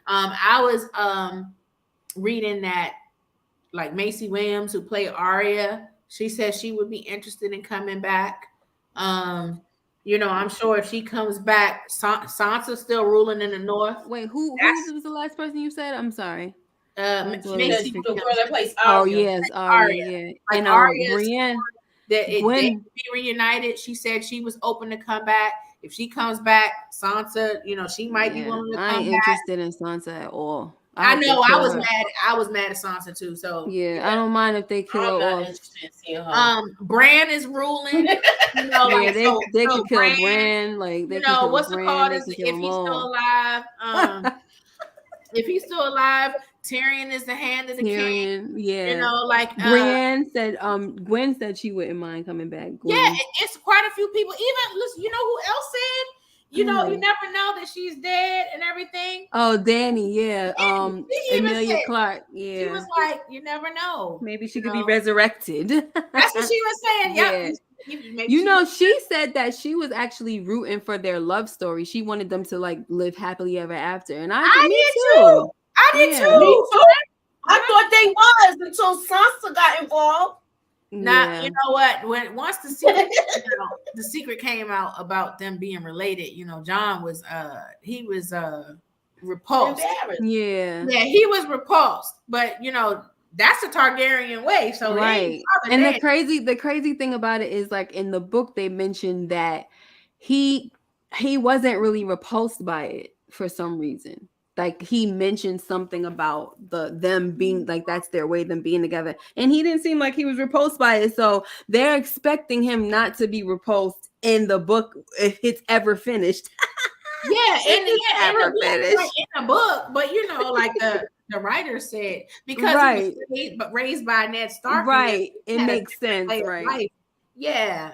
I was reading that, like, Macy Williams, who played Arya, she said she would be interested in coming back. I'm sure if she comes back, Sansa's still ruling in the north. Wait, who was the last person you said? I'm sorry. That's what She it said is. she the girl that plays Oh Arya. yes, Arya, Arya. yeah. Like And Arya is Brienne, that they Gwen, could be reunited. She said she was open to come back. If she comes back, Sansa, she might be yeah, willing to I come ain't back. interested in Sansa at all. I hope they know I kill was her. mad. I was mad at Sansa too. So Yeah, I don't mind if they kill I'm her not off. interested in seeing her. Bran is ruling. Yeah, Like they so could kill Bran, Bran, like they can kill what's it Bran, called? they Is can kill if them he's still all. alive, if he's still alive, Tyrion is the hand of the king. Tyrion, yeah. Like Brienne said, Gwen said she wouldn't mind coming back. Gwen. Yeah, it's quite a few people. Even listen, you know who else said? You never know that she's dead and everything. Oh, Danny, yeah. She even Emilia said, Clarke, yeah. she was like, you never know. Maybe she could be resurrected. That's what she was saying. Yeah. Yep. She said that she was actually rooting for their love story. She wanted them to like live happily ever after. And I did too. I did too. Me too. I thought they was until Sansa got involved. Now you know what? Once the secret came out about them being related, John was he was repulsed. Yeah, he was repulsed, but that's the Targaryen way. So right. And the crazy thing about it is, like, in the book they mentioned that he wasn't really repulsed by it for some reason. Like, he mentioned something about them being like, that's their way, them being together, and he didn't seem like he was repulsed by it. So they're expecting him not to be repulsed in the book if it's ever finished. In the book, but like the writer said, because he was raised by Ned Stark, right? It makes sense, right? Yeah.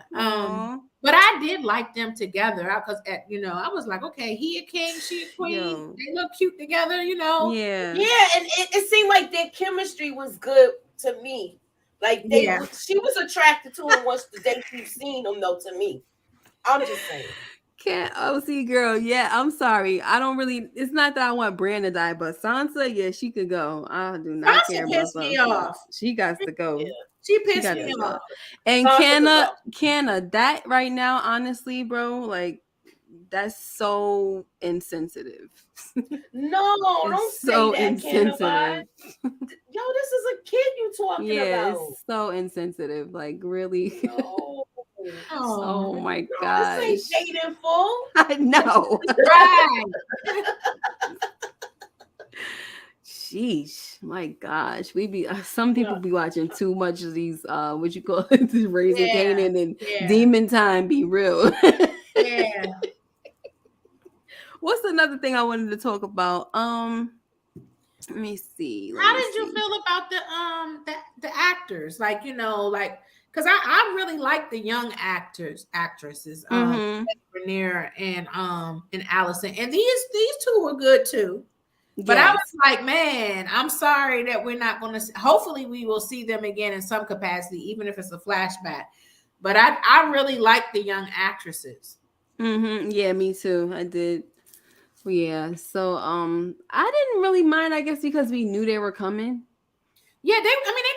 But I did like them together because I was like, okay, he a king, she a queen. They look cute together, Yeah. Yeah, and it seemed like their chemistry was good to me. Like she was attracted to him once the day you've seen him, though. To me, I'm just saying. Can't OC girl. Yeah, I'm sorry. I don't really. It's not that I want Bran to die, but Sansa, yeah, she could go. I do not care about pissed me off. She got to go. Yeah. She pissed me off. And Canna, that right now, honestly, bro, like, that's so insensitive. No, don't say so that, insensitive. Yo, this is a kid you talking about. Yeah, it's so insensitive. Like, really. No. Oh my gosh. This ain't dating fool. I know. Right. Sheesh, my gosh, some people be watching too much of these what you call it, Raising Kanan and Demon Time. Be real. Yeah. What's another thing I wanted to talk about? Let me see. How did you feel about the actors? Like, because I really like the young actresses, Rainier and Allison, and these two were good too. But I was like, man, I'm sorry that we're not going to. Hopefully, we will see them again in some capacity, even if it's a flashback. But I really like the young actresses. Yeah, me too. I did. Yeah. So I didn't really mind, I guess, because we knew they were coming. Yeah, they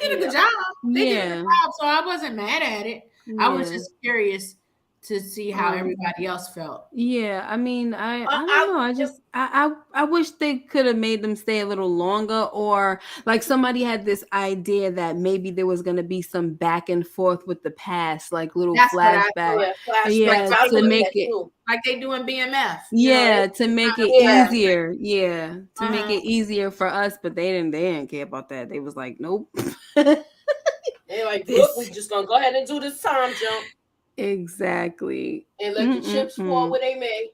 did a good job. They did a good job, so I wasn't mad at it. I was just curious to see how everybody else felt. Yeah, I mean, I don't know. I wish they could have made them stay a little longer, or like somebody had this idea that maybe there was gonna be some back and forth with the past, like little flashback. Yeah, to make it like they do in BMF. Yeah, to make it easier. Yeah, to make it easier for us, but they didn't care about that. They was like, nope. They're like, look, we just gonna go ahead and do this time jump. Exactly. And let the chips fall where they may.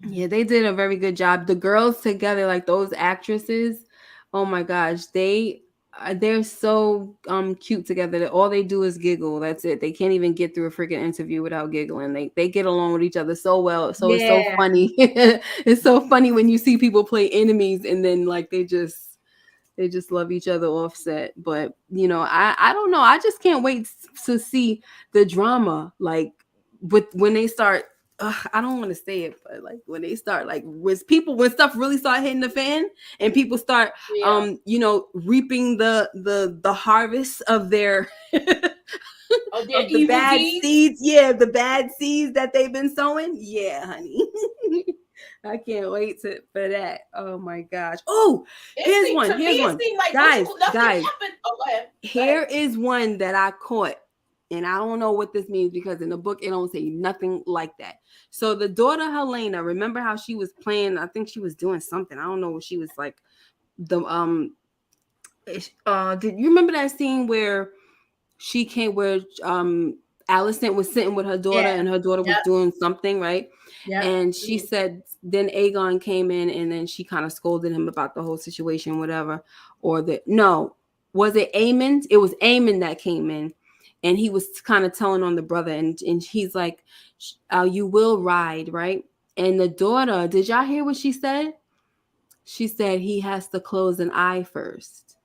Yeah, they did a very good job. The girls together, like those actresses, oh my gosh, they're so cute together. All they do is giggle. That's it. They can't even get through a freaking interview without giggling. They get along with each other so well. So it's so funny. It's so funny when you see people play enemies and then like they just love each other offset. But I don't know. I just can't wait to see the drama, like when they start. I don't want to say it, but like when they start, like when stuff really start hitting the fan and people start reaping the harvest of their of the bad seeds. Yeah, the bad seeds that they've been sowing. Yeah, honey. I can't wait for that. Oh my gosh. Oh, To here's me, one. it seemed like Guys, nothing guys. happened. Oh, go ahead. Here is one that I caught, and I don't know what this means because in the book it don't say nothing like that. So the daughter Helena, remember how she was playing? I think she was doing something. I don't know what she was like. Did you remember that scene where she came where Allison was sitting with her daughter and her daughter was doing something, right? And she said, then Aegon came in and then she kind of scolded him about the whole situation, whatever. Was it Aemon? It was Aemon that came in and he was kind of telling on the brother and he's like, you will ride, right? And the daughter, did y'all hear what she said? She said he has to close an eye first.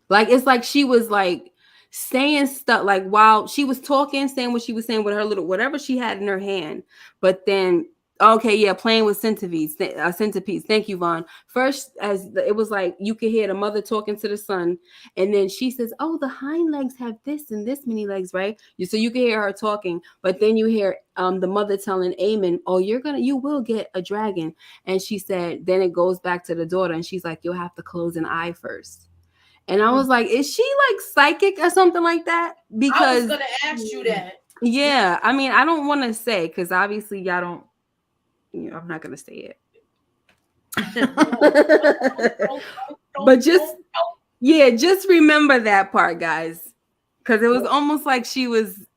Like, it's like she was like saying stuff like while she was talking, saying what she was saying with her little whatever she had in her hand. But then, okay, yeah, playing with centipedes. Centipedes. Thank you, Vaughn. First, as it was like you could hear the mother talking to the son, and then she says, "Oh, the hind legs have this and this many legs, right?" So you can hear her talking, but then you hear the mother telling Aemon, "Oh, you will get a dragon," and she said, then it goes back to the daughter, and she's like, "You'll have to close an eye first." And I was like, is she like psychic or something like that? Because I was going to ask you that. Yeah. I mean, I don't want to say because obviously y'all don't, I'm not going to say it. But just remember that part, guys. Because it was almost like she was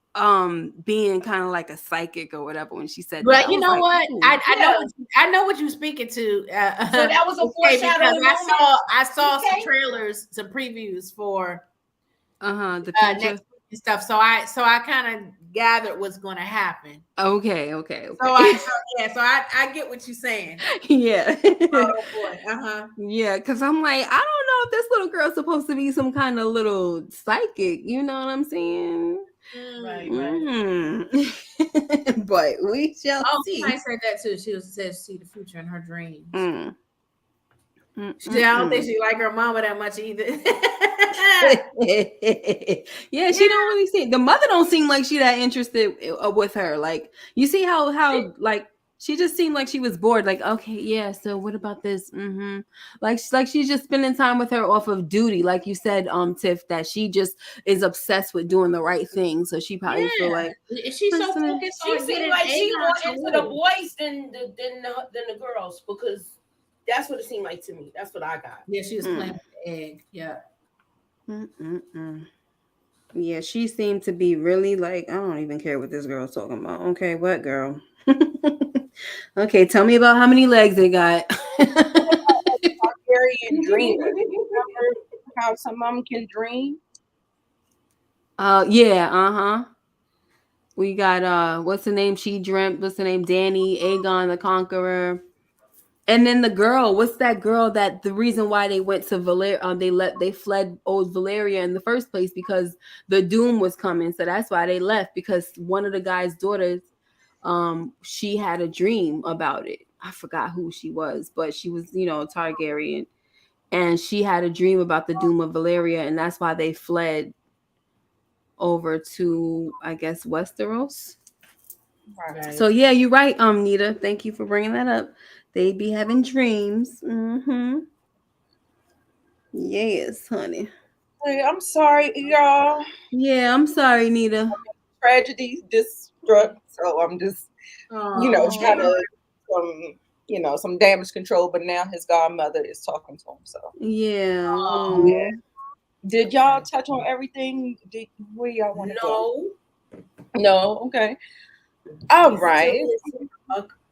being kind of like a psychic or whatever when she said but that. You know like, what? I know what you're speaking to. So that was a foreshadowing. I saw some trailers, some previews for the next week and stuff. So I kind of gathered what's going to happen. Okay. So I get what you're saying. Yeah. Oh boy. Yeah, because I'm like, I don't know if this little girl's supposed to be some kind of little psychic. You know what I'm saying? Right. But we shall see. I said that too. She said see the future in her dreams. I don't think she like her mama that much either. Yeah, she don't really seem. The mother don't seem like she that interested with her. Like you see how like she just seemed like she was bored. Like, okay, yeah. So what about this? Like she's just spending time with her off of duty. Like you said, Tiff, that she just is obsessed with doing the right thing. So she probably feel like she's so focused. She seemed like she more into the boys than the girls because that's what it seemed like to me. That's what I got. Yeah, she was playing with the egg. Yeah. Yeah, she seemed to be really like, I don't even care what this girl's talking about. Okay, what girl? Okay, tell me about how many legs they got. Targaryen dream. Remember how some of them can dream? Yeah, we got what's the name? She dreamt. What's the name? Dany, Aegon the Conqueror. And then the girl, what's that girl that the reason why they went to they fled old Valeria in the first place because the doom was coming. So that's why they left because one of the guy's daughters, she had a dream about it. I forgot who she was, but she was, Targaryen. And she had a dream about the doom of Valeria, and that's why they fled over to, I guess, Westeros. Right. So yeah, you're right, Nita. Thank you for bringing that up. They be having dreams. Yes, honey. Hey, I'm sorry, y'all. Yeah, I'm sorry, Nita. Tragedy just struck, so I'm just, trying to, some damage control. But now his godmother is talking to him. So yeah. Did y'all touch on everything? Where y'all want to go? No. Okay. All right.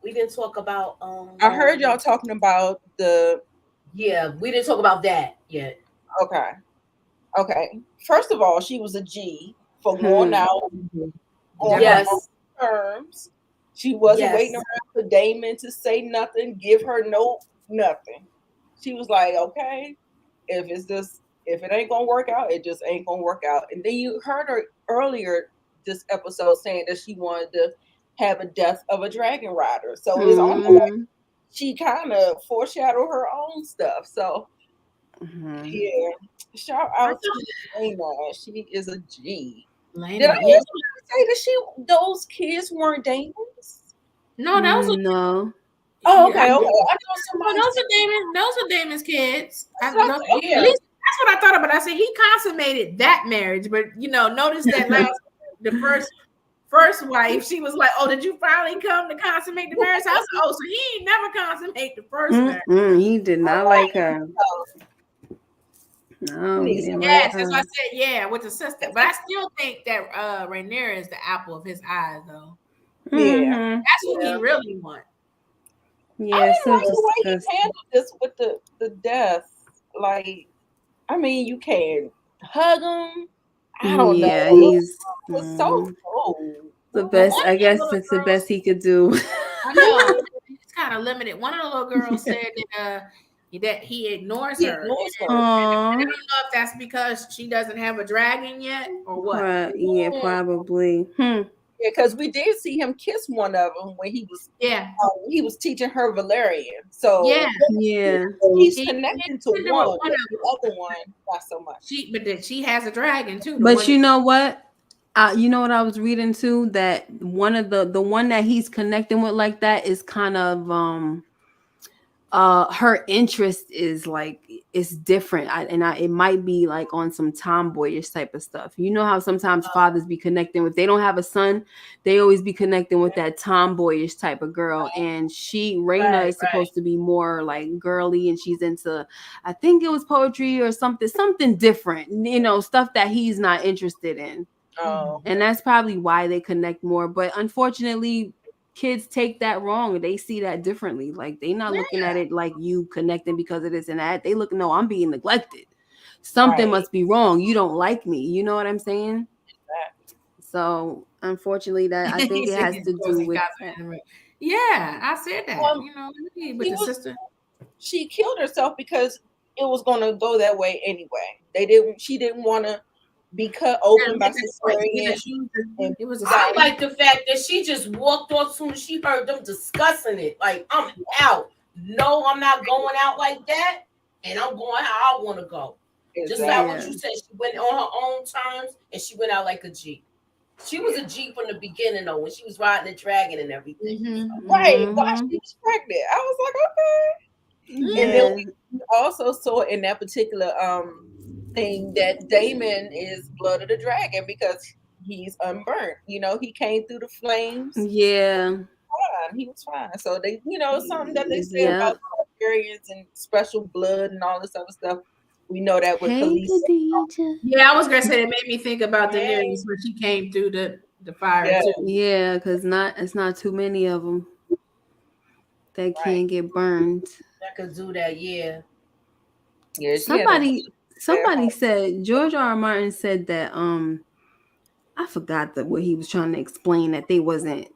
We didn't talk about. I heard y'all talking about the. Yeah, we didn't talk about that yet. Okay. First of all, she was a G for going out on her own terms. She wasn't waiting around for Damon to say nothing, give her nothing. She was like, okay, if it ain't gonna work out, it just ain't gonna work out. And then you heard her earlier this episode saying that she wanted to have a death of a dragon rider. So it's almost like she kind of foreshadowed her own stuff. So yeah, shout out to Lena. She is a G. Did I also say that those kids weren't Damon's? No, that was no. Oh, Yeah, okay. I know well, somebody. those are Damon's kids. That's what I thought. At least that's what I thought about. I said he consummated that marriage, but notice that the first wife, she was like, "Oh, did you finally come to consummate the marriage?" I was, "Oh, so he ain't never consummate the first marriage." He did not like her. No, he didn't like Yes, that's her. why I said yeah with the sister. But I still think that Rhaenyra is the apple of his eye, though. Yeah, That's what he really wants. Yeah, I so didn't like the way he disgusting. handled this with the death. Like, I mean, you can hug him. I don't Yeah, know. he's It was so cold. the Well, best. one I of the guess little that's the girls, best he could do. I know it's kind of limited. One of the little girls said that he ignores He her. ignores her. I Aww. don't know if that's because she doesn't have a dragon yet or what. Yeah, probably. Yeah, because we did see him kiss one of them when Yeah, he was teaching her Valerian. So yeah. Yeah. he's He connecting to tender with one, one but of the them. other one not so much. She has a dragon too. The But one you know what? You know what I was reading too? That one of the one that he's connecting with like that is kind of her interest is like it's different. It might be like on some tomboyish type of stuff. You know how sometimes fathers be connecting with, they don't have a son, they always be connecting with that tomboyish type of girl. And Raina is supposed to be more like girly, and she's into, I think it was poetry or something different, stuff that he's not interested in. And that's probably why they connect more. But unfortunately, kids take that wrong. They see that differently. Like, they not looking at it like you connecting because of this and that. They look, no, I'm being neglected. Something must be wrong. You don't like me. You know what I'm saying? So unfortunately, that I think it has to do with that. Yeah, I said that. With the sister. She killed herself because it was going to go that way anyway. She didn't want to be cut open by cesarean. I like the fact that she just walked off as soon as she heard them discussing it. Like, I'm out. No, I'm not going out like that, and I'm going how I want to go. Just like what you said, she went on her own terms, and she went out like a G. She was a G from the beginning, though, when she was riding the dragon and everything. Right, while she was pregnant, I was like, okay. And then we also saw in that particular thing that Damon is blood of the dragon because he's unburnt. He came through the flames. Yeah. He was fine. So they, something that they say about Targaryens and special blood and all this other stuff. We know that with Khaleesi. Yeah, I was gonna say it made me think about Daenerys when she came through the fire too. Yeah, because it's not too many of them that can't get burned. That could do that, yeah. Somebody said, George R. R. Martin said that I forgot what he was trying to explain, that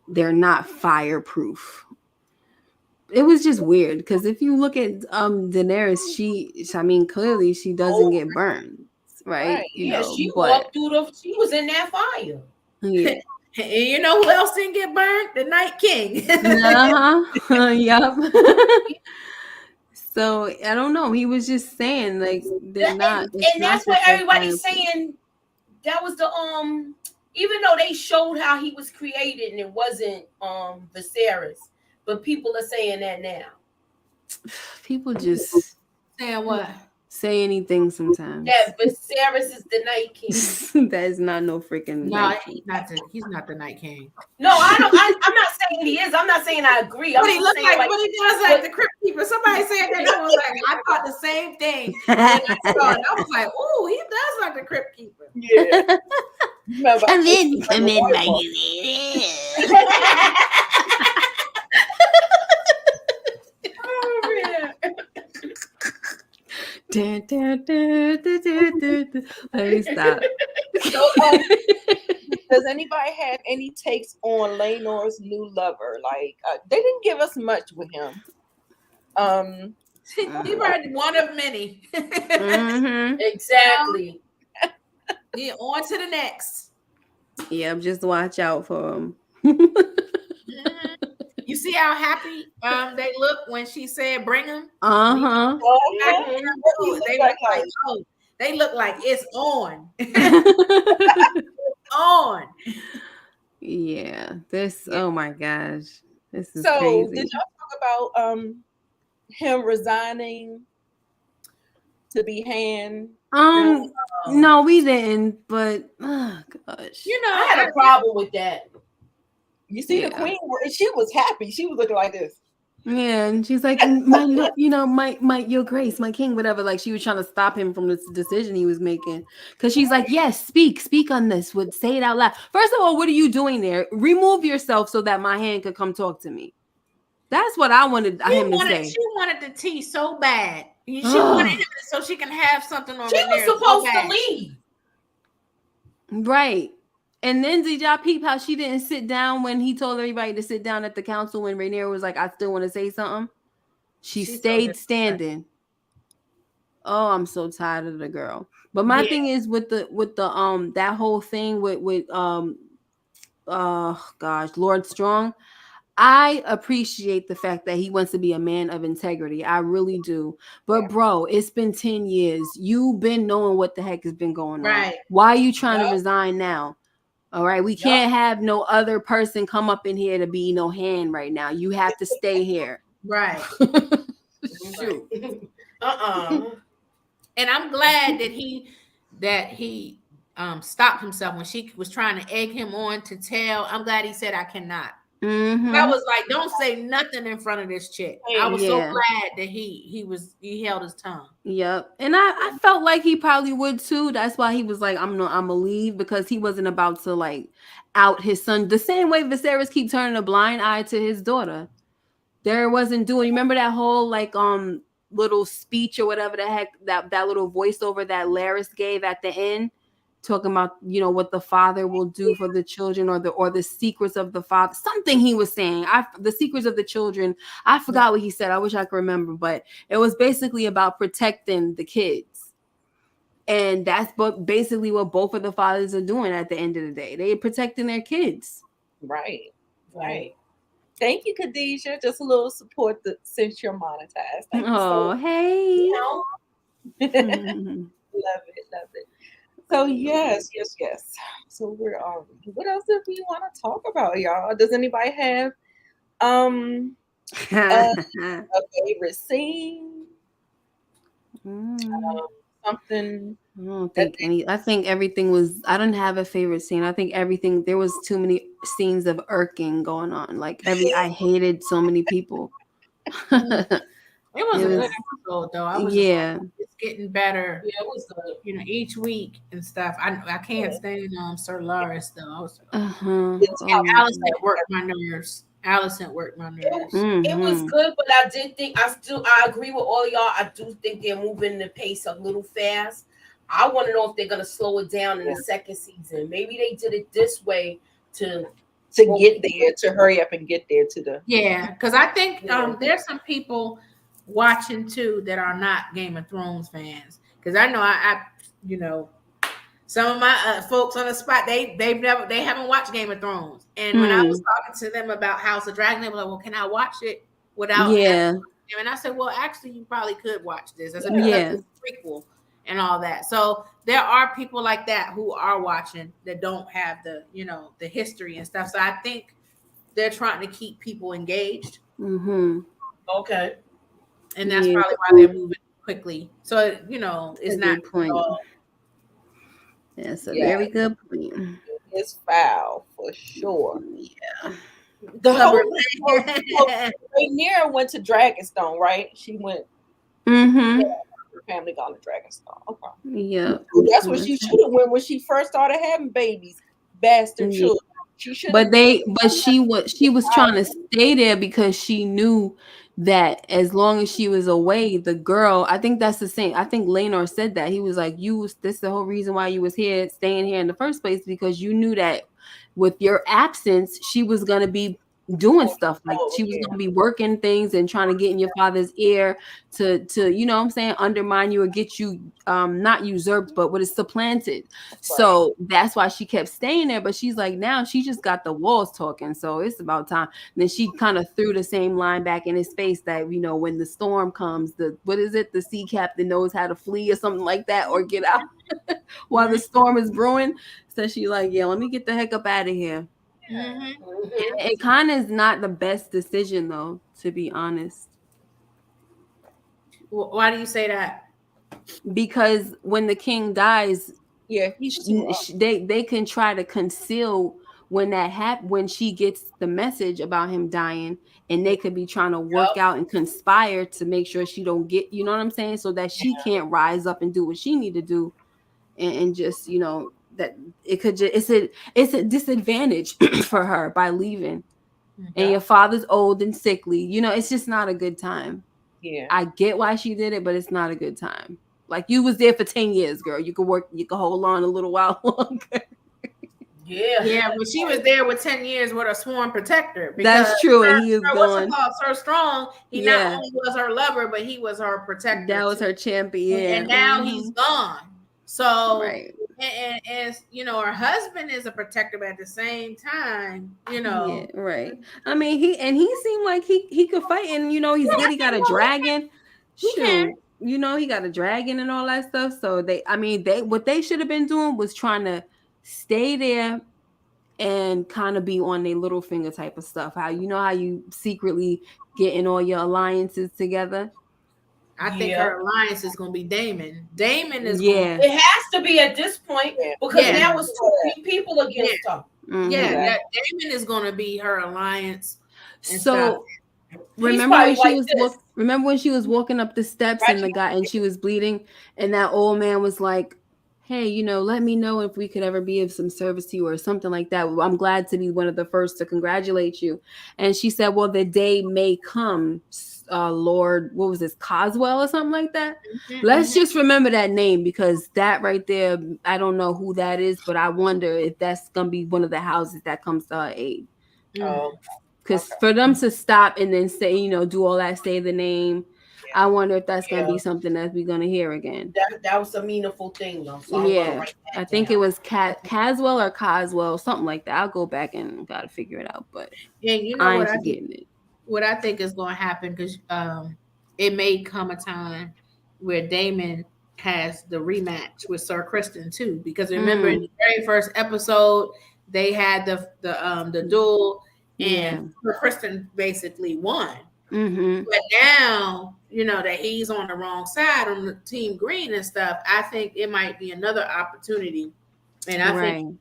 they're not fireproof. It was just weird because if you look at Daenerys, clearly she doesn't get burned, right? She walked through she was in that fire. Yeah. And you know who else didn't get burned? The Night King. Yup. So I don't know. He was just saying like they're not. And that's what everybody's saying. That was the even though they showed how he was created and it wasn't Viserys, but people are saying that now. People just saying what? Say anything sometimes. That Viserys is the Night King. That is not no freaking. No, he's not the Night King. No, I don't. I'm not saying he is. I'm not saying I agree. But he looks like what he does like the Crypt Keeper. Somebody said that. I was like, I thought the same thing. And I was like, oh, he does like the Crypt Keeper. Yeah. Come in, my Let me stop. So, does anybody have any takes on Laenor's new lover? Like, they didn't give us much with him. He probably one of many. Exactly. Yeah, on to the next. Yeah, just watch out for him. You see how happy they look when she said bring him? They look like it's on. On. Yeah. Oh my gosh. This is crazy. Did y'all talk about him resigning to be hand? No, we didn't. But oh gosh, You know, I had a problem with that. You see the Yeah. queen, she was happy. She was looking like this. yeah, and she's like, my your grace, my king, whatever. Like she was trying to stop him from this decision he was making. Because she's like, yes, speak on this. Would say it out loud. First of all, what are you doing there? Remove yourself so that my hand could come talk to me. That's what I wanted him to say. She wanted the tea so bad. She Ugh. wanted him so she can have something on She her was there supposed so to bad. leave. Right. And then did y'all peep how she didn't sit down when he told everybody to sit down at the council when Rhaenyra was like, I still want to say something? She She's so stayed disrespectful. standing. Oh, I'm so tired of the girl. But my Yeah. thing is with the that whole thing with Lord Strong. I appreciate the fact that he wants to be a man of integrity. I really do. But Yeah. bro, it's been 10 years. You've been knowing what the heck has been going on. Right. Why are you trying to Yup. resign now? All right. We Yup. can't have no other person come up in here to be no hand right now. You have to stay here. Right. Shoot. And I'm glad that he stopped himself when she was trying to egg him on to tell. I'm glad he said I cannot. Mhm. I was like, don't say nothing in front of this chick. I was so Yeah. glad that he held his tongue. Yep. And I felt like he probably would too. That's why he was like, I'm gonna leave, because he wasn't about to like out his son the same way Viserys keep turning a blind eye to his daughter. There wasn't doing. Remember that whole like little speech or whatever the heck, that little voiceover that Larys gave at the end, talking about, you know, what the father will do for the children, or the secrets of the father. Something he was saying. The secrets of the children. I forgot what he said. I wish I could remember, but it was basically about protecting the kids. And that's basically what both of the fathers are doing at the end of the day. They're protecting their kids. Right. Right. Thank you, Khadijah. Just a little support since you're monetized. Thank you Oh, so hey. You know, Love it. So yes. So where are we? What else did we want to talk about, y'all? Does anybody have a favorite scene? Something? I don't think I think everything was. I didn't have a favorite scene. I think everything. There was too many scenes of irking going on. Like I hated so many people. It was It a good was- episode though. I was yeah. it's getting better. yeah, it was good. You know, each week and stuff. I can't stand Sir Loris though. I was, Uh-huh. Allison worked my nerves. Allison worked my nerves. It was Mhm. good, but I did think I agree with all y'all. I do think they're moving the pace a little fast. I want to know if they're gonna slow it down in the second season. Maybe they did it this way to get there, to hurry up and get there to the. Yeah, because I think there's some people watching too that are not Game of Thrones fans. Because I know I you know, some of my folks on the spot they haven't watched Game of Thrones, and when I was talking to them about House of Dragon, they were like, "Well, can I watch it without?" Yeah. And I said, "Well, actually, you probably could watch this. I said, Yeah. because it's a prequel and all that." So there are people like that who are watching that don't have the the history and stuff. So I think they're trying to keep people engaged. Mhm. okay. And that's Yeah. probably why they're moving quickly. So, it's A not good point. all. That's a Yeah. very good point. It's foul for sure. Yeah. The whole Stubborn. Rhaenyra went to Dragonstone, right? She went. Mhm. Her family gone to Dragonstone. Okay. Yeah. That's what she should have went when she first started having babies, bastard Yeah. children. She should. But she was trying to stay there because she knew that as long as she was away, the girl, I think that's the same. I think Laenor said that. He was like, this is the whole reason why you was here, staying here in the first place, because you knew that with your absence, she was gonna be doing stuff, like she was gonna be working things and trying to get in your father's ear to you know what I'm saying, undermine you or get you not usurped, but what is supplanted. So that's why she kept staying there. But she's like, now she just got the walls talking, so it's about time. And then she kind of threw the same line back in his face that, when the storm comes, the sea captain knows how to flee or something like that, or get out while the storm is brewing. So she like, yeah, let me get the heck up out of here. Mhm. It kind of is not the best decision, though, to be honest. Why do you say that? Because when the king dies, Yeah, he's too old. they can try to conceal when when she gets the message about him dying, and they could be trying to work out and conspire to make sure she don't get, you know what I'm saying, so that she can't rise up and do what she need to do, and just, you know, that it could just it's a disadvantage for her by leaving. And your father's old and sickly, you know, it's just not a good time. Yeah. I get why she did it, but it's not a good time. Like, you was there for 10 years, girl. You could work, you could hold on a little while longer. Yeah, but she was there with 10 years with a sworn protector. Because that's true, and he is gone. So strong. He not only was her lover, but he was her protector. That was her champion. And now he's gone. So right. And you know, her husband is a protector, but at the same time, you know. Yeah, right. I mean, he seemed like he could fight, and you know, he's good. He got a dragon. Shoot. You know, he got a dragon and all that stuff. So what they should have been doing was trying to stay there and kind of be on their little finger type of stuff. How you secretly getting all your alliances together. I think her alliance is going to be Damon. Damon is going. It has to be at this point because now it's two people against her. Mm-hmm. That Damon is going to be her alliance. So remember when she was walking up the steps and she was bleeding, and that old man was like, hey, you know, let me know if we could ever be of some service to you or something like that. I'm glad to be one of the first to congratulate you. And she said, well, the day may come, Lord, what was this, Coswell or something like that? Mm-hmm. Let's just remember that name, because that right there, I don't know who that is, but I wonder if that's going to be one of the houses that comes to her aid. Because for them to stop and then say, you know, do all that, say the name, I wonder if that's going to be something that we're going to hear again. That was a meaningful thing, though. So I think it was Caswell or Coswell, something like that. I'll go back and got to figure it out. But you know what I think is going to happen, because it may come a time where Damon has the rematch with Sir Kristen too. Because remember, in the very first episode, they had the duel, and Sir Kristen basically won. Mm-hmm. But now, you know, that he's on the wrong side on the Team Green and stuff, I think it might be another opportunity. And I think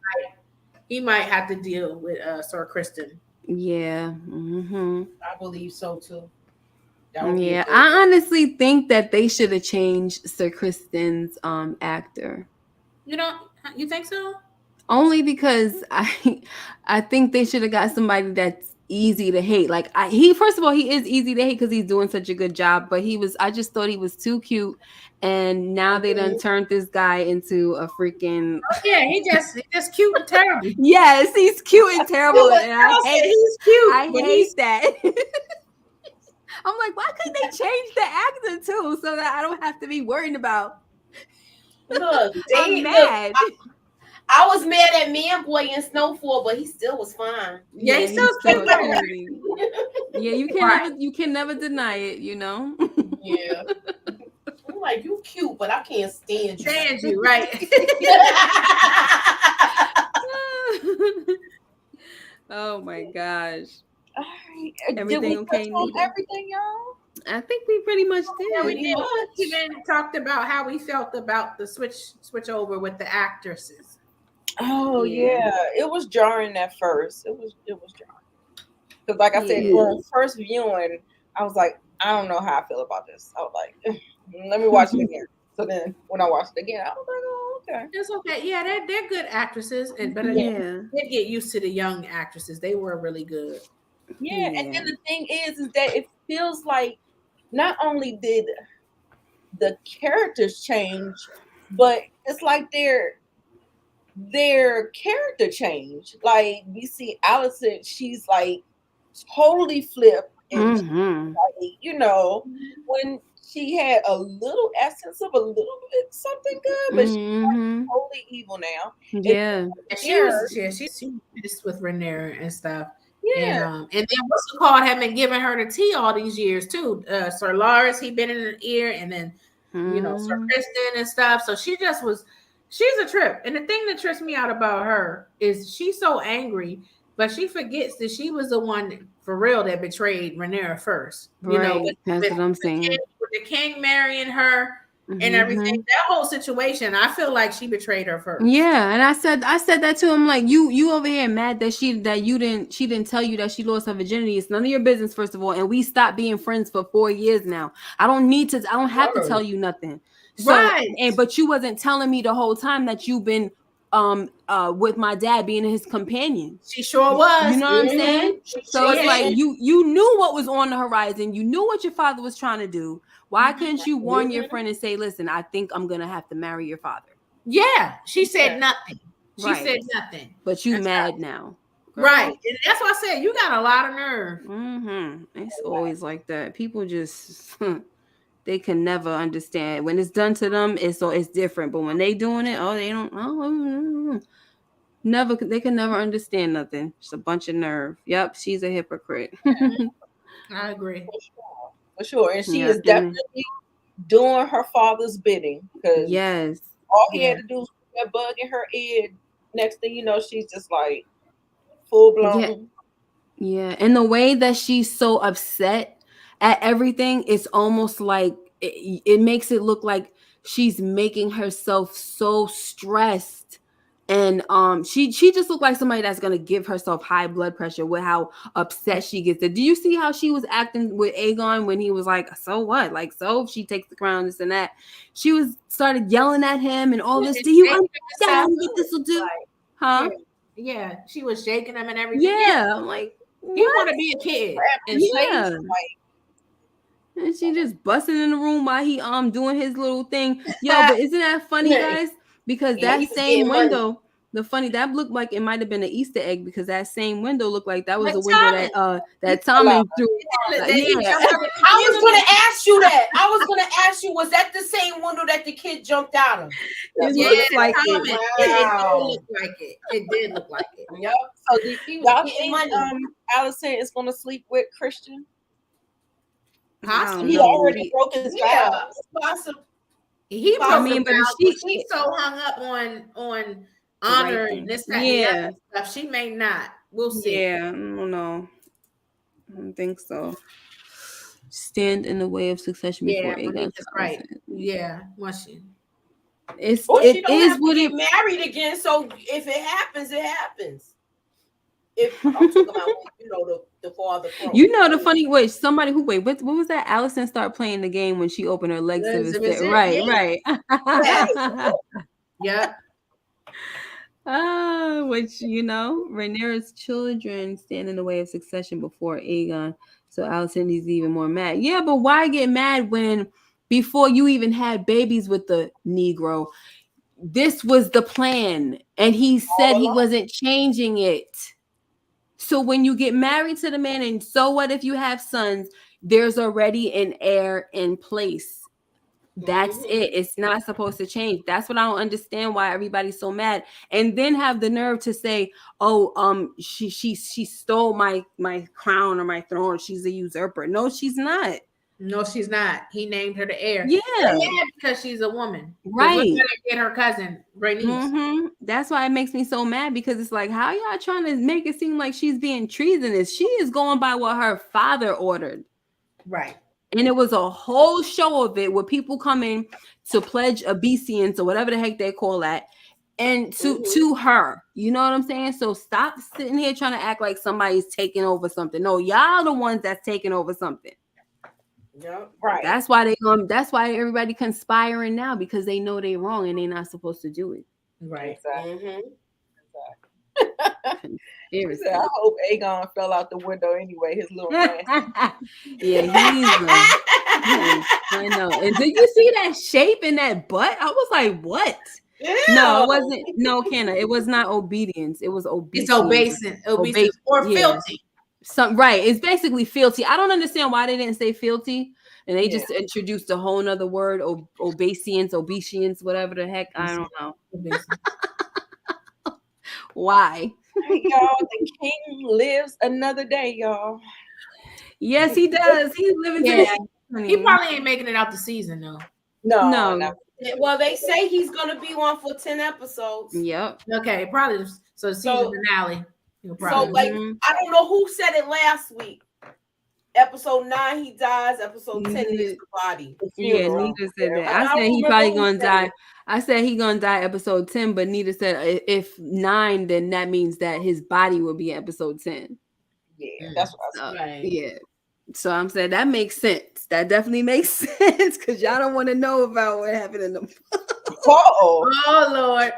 he might have to deal with Sir Kristen. Yeah. Mm-hmm. I believe so too. I honestly think that they should have changed Sir Kristen's actor. You think so? Only because I think they should have got somebody that's easy to hate. Like first of all, he is easy to hate because he's doing such a good job, but I just thought he was too cute, and now they done turned this guy into a freaking he's just cute and terrible. Yes, he's cute and terrible, and he's cute. I hate that. I'm like, why couldn't they change the actor too, so that I don't have to be worried about? Look, I'm mad. I was mad at Man Boy in Snowfall, but he still was fine. Yeah, he's still cute. Yeah, you can never deny it, you know. Yeah. I'm like, you cute, but I can't stand you. Stand you, right? Oh my gosh. All right. Everything okay? Everything, y'all? I think we pretty much did. Yeah, we did. We even talked about how we felt about the switch over with the actresses. Oh yeah, it was jarring at first. It was jarring because, like I said, for first viewing, I was like, I don't know how I feel about this. I was like, let me watch it again. So then, when I watched it again, I was like, oh, okay, it's okay. Yeah, they're good actresses, but they get used to the young actresses. They were really good. Yeah, and then the thing is that it feels like not only did the characters change, but it's like their character change. Like we see Allison, she's like totally flipped, and like, you know, when she had a little essence of a little bit something good, but she's like totally evil now. Yeah, she's pissed with Rhaenyra and stuff. Yeah, and then what's it called? Had been giving her the tea all these years too. Sir Lars, he been in her ear, and then you know, Sir Kristen and stuff. So she's a trip. And the thing that trips me out about her is she's so angry But she forgets that she was the one for real that betrayed Rhaenyra first. You know, Right. That's what I'm saying. with the king marrying her and everything. Mhm. That whole situation, I feel like she betrayed her first. Yeah, and I said that to him, like, you over here mad that she didn't tell you that she lost her virginity. It's none of your business, first of all, and we stopped being friends for 4 years now. I don't have to tell you nothing. So Right. but you wasn't telling me the whole time that you've been with my dad being his companion. She sure was. You know what I'm saying? So it's like did. you knew what was on the horizon. You knew what your father was trying to do. Why couldn't you warn your friend and say, "Listen, I think I'm gonna have to marry your father"? Yeah, she said nothing. She Right. said nothing. But you That's mad right. now. Right. And that's why I said you got a lot of nerve. It's always like that. People just they can never understand. When it's done to them, it's different. But when they doing it, they don't. Never. They can never understand nothing. It's a bunch of nerve. Yep, she's a hypocrite. I agree. For sure. And she Yeah, is definitely doing her father's bidding, because yes, all he had to do was put that bug in her ear. Next thing you know, she's just like full blown. yeah. And the way that she's so upset at everything, it's almost like it makes it look like she's making herself so stressed. And she just looked like somebody that's gonna give herself high blood pressure with how upset she gets. Do you see how she was acting with Aegon when he was like, "So what? Like, so if she takes the crown, this and that." She started yelling at him and all this. Do you understand what this will do? Huh? Yeah, she was shaking him and everything. Yeah, I'm like, he want to be a kid. And yeah. And she just busting in the room while he doing his little thing. Yo, but isn't that funny, guys? Because that same window, that looked like it might have been an Easter egg, because that same window looked like that was a window that Tommen threw. I was gonna ask you that. I was gonna ask you, was that the same window that the kid jumped out of? It looks like it. Wow. It did look like it. It did look like it. Yep. So y'all think Allison is gonna sleep with Christian? He already broke his vows. He broke his vows, but she's so hung up on honor and this, that, and the other stuff. She may not. We'll see. Yeah, I don't know. I don't think so. Stand in the way of succession before Aegon. Right. Yeah. Was she? It is what it married again. So if it happens, it happens. If I'm talking about, the father. The funny way, somebody who what was that? Allison started playing the game when she opened her legs to visit. Right. Yeah. Which Rhaenyra's children stand in the way of succession before Aegon. So Allison is even more mad. Yeah, but why get mad when before you even had babies with the Negro? This was the plan, and he said he wasn't changing it. So when you get married to the man, and so what if you have sons, there's already an heir in place. That's it. It's not supposed to change. That's what I don't understand, why everybody's so mad. And then have the nerve to say, "Oh, she stole my crown or my throne. She's a usurper." No, she's not. No, she's not. He named her the heir. Yeah, because she's a woman. Right. Get her cousin, Rhaenys. That's why it makes me so mad, because it's like, how y'all trying to make it seem like she's being treasonous? She is going by what her father ordered. Right. And it was a whole show of it with people coming to pledge obeisance or whatever the heck they call that, and to her. You know what I'm saying? So stop sitting here trying to act like somebody's taking over something. No, y'all the ones that's taking over something. Yeah, right. That's why everybody conspiring now, because they know they're wrong and they're not supposed to do it. Right. Exactly. I hope Aegon fell out the window anyway. His little man. Yeah, I know. And did you see that shape in that butt? I was like, what? Ew. No, it wasn't. No, Kenna, it was not obedience. It was obedience. It's obeisance or fealty. Right. It's basically fealty. I don't understand why they didn't say fealty, and they just introduced a whole nother word, obeisance, whatever the heck. I don't know. Why? Hey, y'all, the king lives another day, y'all. Yes, he does. He's living. He probably ain't making it out the season though. No. Well, they say he's gonna be on for 10 episodes. Yep. Okay, probably. So the season finale. So, like, I don't know who said it last week. Episode 9, he dies. Episode 10, he gets the body. Yeah, Nita said that. I said he probably gonna die. I said he gonna die episode 10, but Nita said if 9, then that means that his body will be episode 10. Yeah, that's what I said. Right. Yeah. So I'm saying that makes sense. That definitely makes sense because y'all don't want to know about what happened in the. Oh Lord.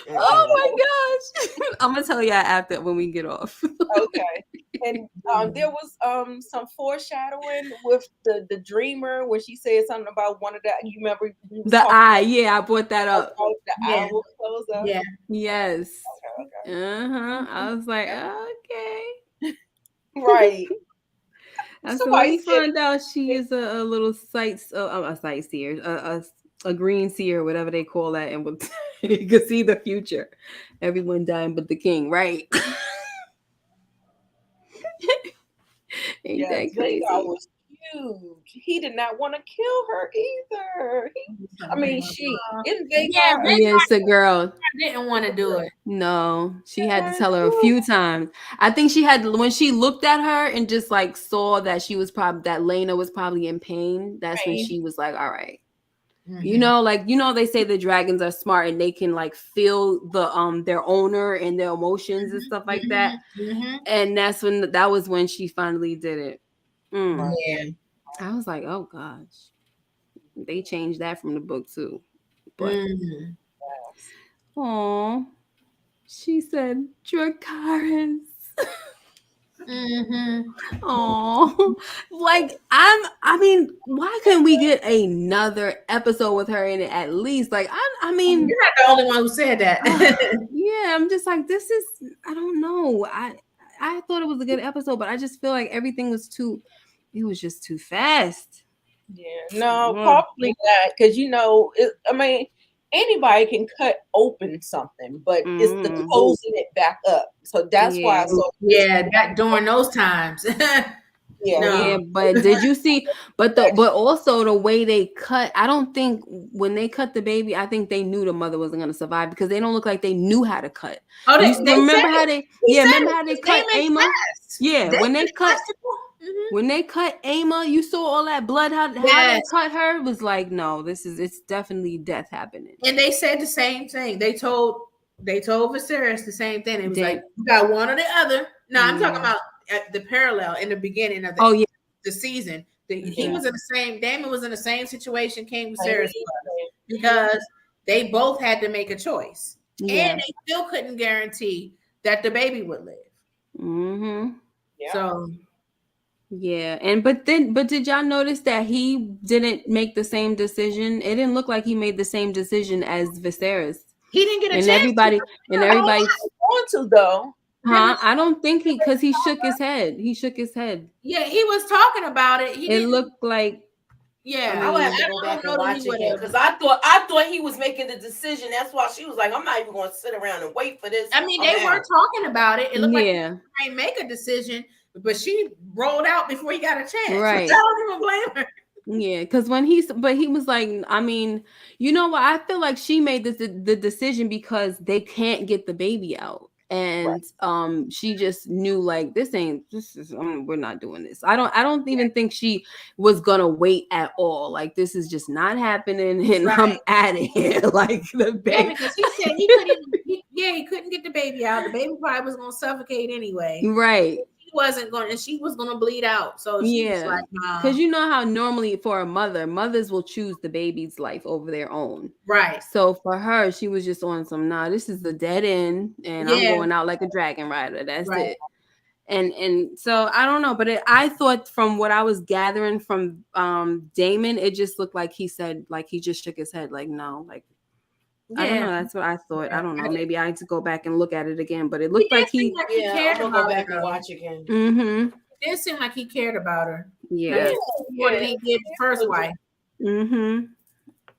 Oh my gosh. I'm gonna tell y'all after when we get off. Okay. And there was some foreshadowing with the dreamer when she said something about one of the, you remember the eye. Yeah, I brought that up. The eye will close up. Yeah. Yes. Okay. I was like, okay. Right. So we found out she is a little sightseer, a green seer, whatever they call that, and you can see the future. Everyone dying but the king, right? Ain't that crazy? That was huge. He did not want to kill her either. She in Vegas. Yeah, it's a girl. Didn't want to do it. No, she had to tell her a few times. I think she had, when she looked at her and just like saw that she was that Lena was probably in pain. That's when she was like, all right. Mm-hmm. They say the dragons are smart and they can like feel the their owner and their emotions and stuff like that. Mm-hmm. And that was when she finally did it. Yeah. I was like, oh gosh. They changed that from the book too. But she said Dracarys. Like why couldn't we get another episode with her in it at least? Like I mean, you're not the only one who said that. Yeah, I'm just like, this is, I don't know. I thought it was a good episode, but I just feel like everything was just too fast. Yeah, no, probably not, because anybody can cut open something, but it's the closing it back up. So that's why. That during those times. But did you see? But also the way they cut. I don't think when they cut the baby, I think they knew the mother wasn't going to survive because they don't look like they knew how to cut. Oh, remember how they cut Ama? Yeah, when they cut. Mm-hmm. When they cut Ama, you saw all that blood. How they cut her, it was like, no, it's definitely death happening. And they said the same thing. They told Viserys the same thing. It was like, you got one or the other. No, I'm talking about the parallel in the beginning of the season. He was in the same. Daemon was in the same situation King Viserys was, because they both had to make a choice, and they still couldn't guarantee that the baby would live. Mm-hmm. Yeah. So. Yeah, but did y'all notice that he didn't make the same decision? It didn't look like he made the same decision as Viserys. He didn't get a chance. Everybody want to though. Huh? I don't think because he shook his head. He shook his head. Yeah, he was talking about it. It looked like. Yeah, I would have to go back and watch it because I thought he was making the decision. That's why she was like, "I'm not even going to sit around and wait for this." I mean, they were talking about it. It looked like he might make a decision. But she rolled out before he got a chance. Right. So I don't even blame her. Yeah, because he was like, I mean, you know what? I feel like she made the decision because they can't get the baby out. And she just knew like we're not doing this. I don't even think she was gonna wait at all. Like this is just not happening, and I'm out of here. Like the baby. Yeah, because he said he couldn't get the baby out. The baby probably was gonna suffocate anyway. Right. Wasn't going, and she was going to bleed out. So she was like, nah. Because you know how normally for a mothers will choose the baby's life over their own. Right. So for her, she was just on some, this is the dead end, and I'm going out like a dragon rider. That's it. And so I don't know, but I thought from what I was gathering from Daemon, it just looked like he said, like he just shook his head, like no, like. I don't know. That's what I thought. I don't know. Maybe I had to go back and look at it again, but it looked like he cared about her. Go back and watch again. Mm-hmm. It did seem like he cared about her. Yeah. More than he did the first wife. Mm-hmm.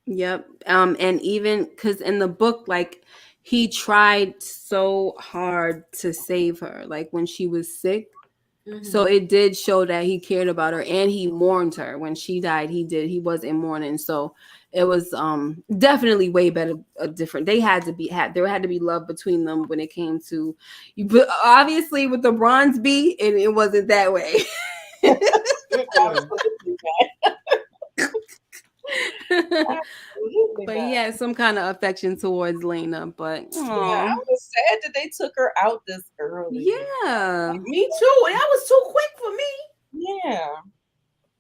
Yep. And even because in the book, like he tried so hard to save her. Like when she was sick, So it did show that he cared about her and he mourned her when she died. He was in mourning. So it was definitely way better, different. They had to be there had to be love between them when it came to, but obviously with the Bronze Bee, it wasn't that way. Absolutely not. Absolutely But not. he had some kind of affection towards Lena. But Yeah, I was sad that they took her out this early. yeah, Me too. That was too quick for me. Yeah.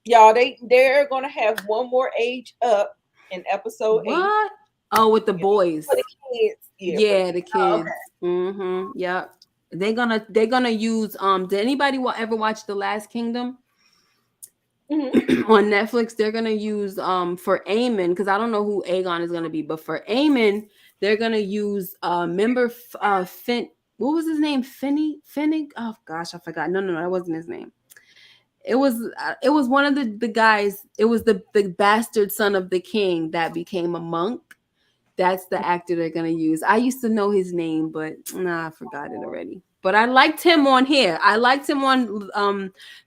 Y'all, they're gonna have one more age up in episode 8. what? Oh, with the boys. For the kids. Yeah, the kids. Oh, okay. Mm-hmm. Yep. They're gonna use did anybody ever watch The Last Kingdom? Mhm. On Netflix? They're gonna use for Aemon, because I don't know who Aegon is gonna be, but for Aemon, they're gonna use member Finn, what was his name? Finnig? Oh gosh, I forgot. No, that wasn't his name. It was one of the guys. It was the bastard son of the king that became a monk. That's the actor they're gonna use. I used to know his name, but I forgot it already. But I liked him on here. I liked him on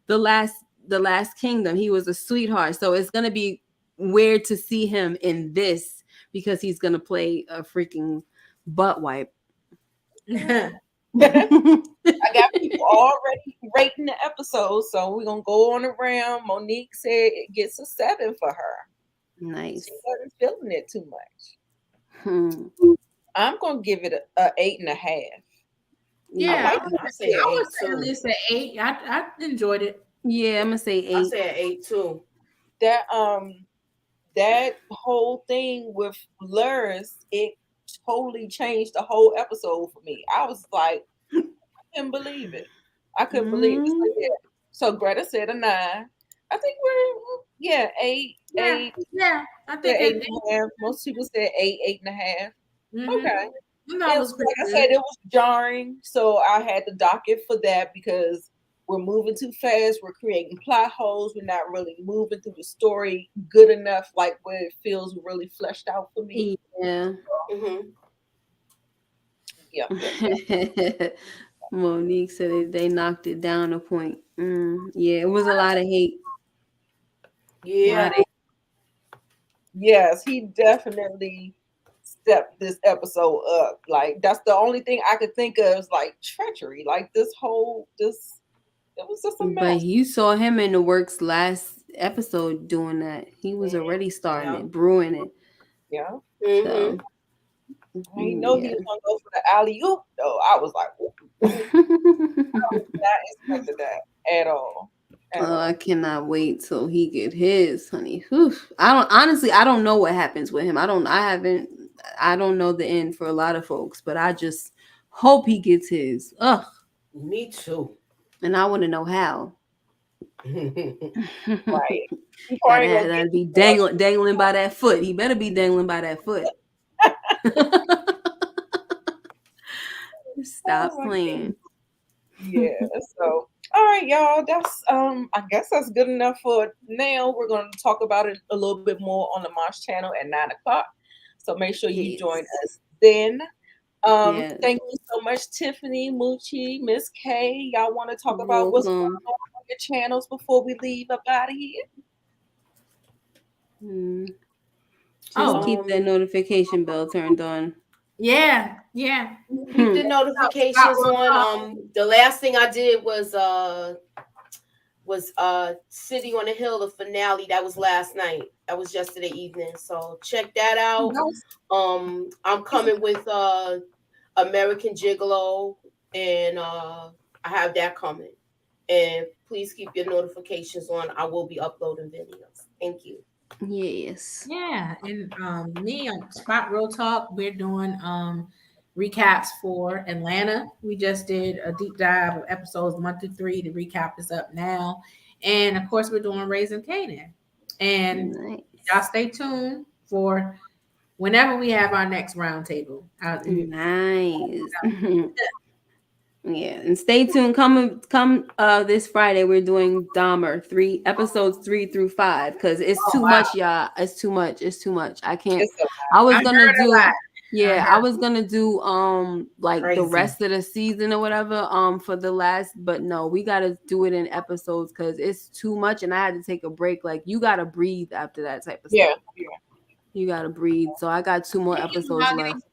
the last Kingdom. He was a sweetheart. So it's gonna be weird to see him in this because he's gonna play a freaking butt wipe. I got people already rating the episode, so we're gonna go on around. Monique said it gets a 7 for her. Nice. She wasn't feeling it too much. Hmm. I'm gonna give it a 8.5. Yeah, I say I would 8 say at too. least an 8. I enjoyed it. Yeah, I'm gonna say I 8. say 8 too. That whole thing with Lurs, it totally changed the whole episode for me. I was like, I couldn't believe it. I couldn't believe it. So, yeah. So Greta said a 9. I think we're 8, Yeah, 8, I think 8.5. Most people said 8, 8.5. Mm-hmm. Okay. That was pretty Like I good. said, it was jarring, so I had to dock it for that because we're moving too fast. We're creating plot holes. We're not really moving through the story good enough, like where it feels really fleshed out for me. Yeah. Mm-hmm. Yeah. Monique said they knocked it down a point. Yeah, it was a lot of hate. Yeah. Yes, he definitely stepped this episode up. Like that's the only thing I could think of is like treachery. Like this it was just a But mess. you saw him in the works last episode doing that. He was already starting Yeah. it, brewing it. Yeah. Mm-hmm. So I didn't know he was gonna go for the alley oop though. I was like, I was not expecting that at all. Oh, I cannot wait till he get his, honey. Whew. I don't know what happens with him. I don't know the end for a lot of folks, but I just hope he gets his. Ugh. Me too. And I want to know how. Right. He probably gonna That'd get be dangling by that foot. He better be dangling by that foot. Stop Oh my playing. Yeah. So all right, y'all. That's I guess that's good enough for now. We're gonna talk about it a little bit more on the March channel at 9 o'clock. So make sure you join us then. Yes. Thank you so much, Tiffany, Moochie, Miss K. Y'all want to talk about what's going Welcome. on your channels before we leave up out of here? Just keep that notification bell turned on. Yeah. Keep the notifications on. The last thing I did was City on the Hill, the finale. That was last night. That was yesterday evening. So check that out. I'm coming with American Gigolo, and I have that coming. And please keep your notifications on. I will be uploading videos. Thank you. Yes. Yeah, and me on Spot Real Talk, we're doing recaps for Atlanta. We just did a deep dive of episodes 1 through 3. The recap is up now, and of course, we're doing Raising Canaan. And Nice. y'all stay tuned for whenever we have our next roundtable. Nice. Yeah, and stay tuned. Come this Friday. We're doing Dahmer episodes 3 through 5 because it's too much, y'all. It's too much. I can't. It's I was gonna do. Yeah, I was gonna do like the Crazy. rest of the season or whatever for the last, but no, we gotta do it in episodes because it's too much, and I had to take a break. Like you gotta breathe after that type of Yeah, stuff. You gotta breathe. So I got 2 more episodes left.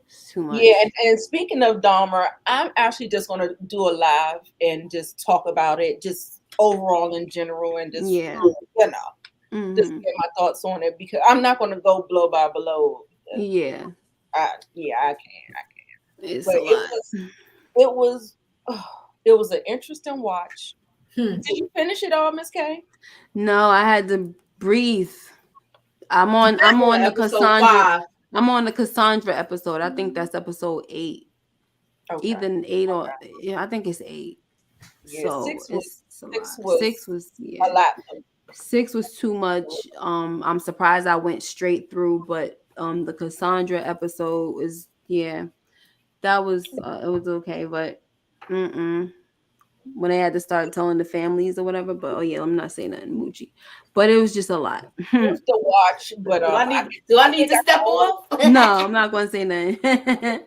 It's too much. yeah. And speaking of Dahmer, I'm actually just gonna do a live and just talk about it, just overall in general, and just Yeah. just get my thoughts on it because I'm not gonna go blow by blow. Yeah. I can't. It's But a lot. it was an interesting watch. Hmm. Did you finish it all, Miss K? No, I had to breathe. I'm on the episode Cassandra. 5. I'm on the Cassandra episode. I think that's episode 8. Okay. Either 8 or I think it's 8. Yeah, So 6 was it's a lot. 6 was 6 was a lot. 6 was too much. I'm surprised I went straight through, but the Cassandra episode is that was it was okay, but when they had to start telling the families or whatever, but I'm not saying nothing, Moochie, but it was just a lot. Worth the watch, but Do I need to step off? No, I'm not gonna say nothing.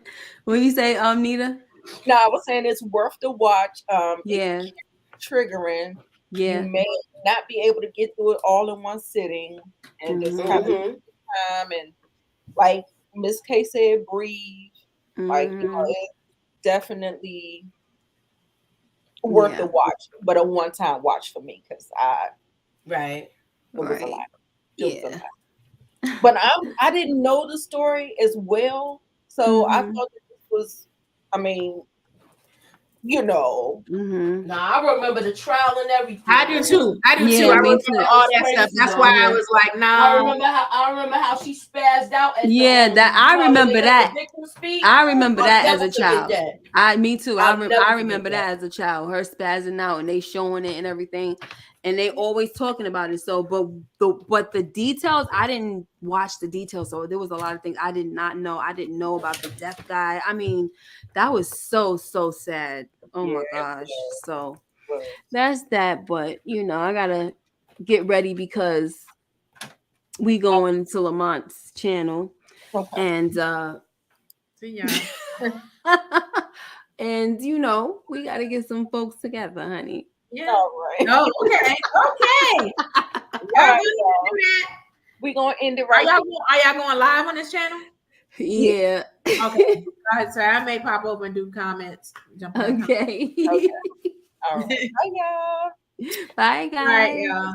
What you say, Nita? No, I was saying it's worth the watch. Yeah, It's triggering. yeah. You may not be able to get through it all in one sitting, and just kind of time and like Miss K said, breathe. Like it's definitely worth the watch, but a one-time watch for me because Right. it was a lot. Yeah. But I didn't know the story as well, so I thought that this was. I mean, No, I remember the trial and everything. I do too. I Yeah, remember me too. all that stuff. That's why I was like, no. I remember how she spazzed out. At I remember that. I remember that I'll as a never child. forget that. Me too. I'll never I forget remember that as a child. Her spazzing out and they showing it and everything, and they always talking about it. So, but the details, I didn't watch the details. So there was a lot of things I did not know. I didn't know about the deaf guy. I mean, that was so sad. Oh my gosh. So that's that. But I gotta get ready because we going to Lamont's channel, and See y'all. and we got to get some folks together, honey. Yeah. All right. Oh, okay. Okay. Right, we're gonna end it right. Are y'all going live on this channel? Yeah. Okay. All right, so I may pop over and do comments. Jump on Okay. All right. Bye, y'all. Bye, guys. All right, y'all.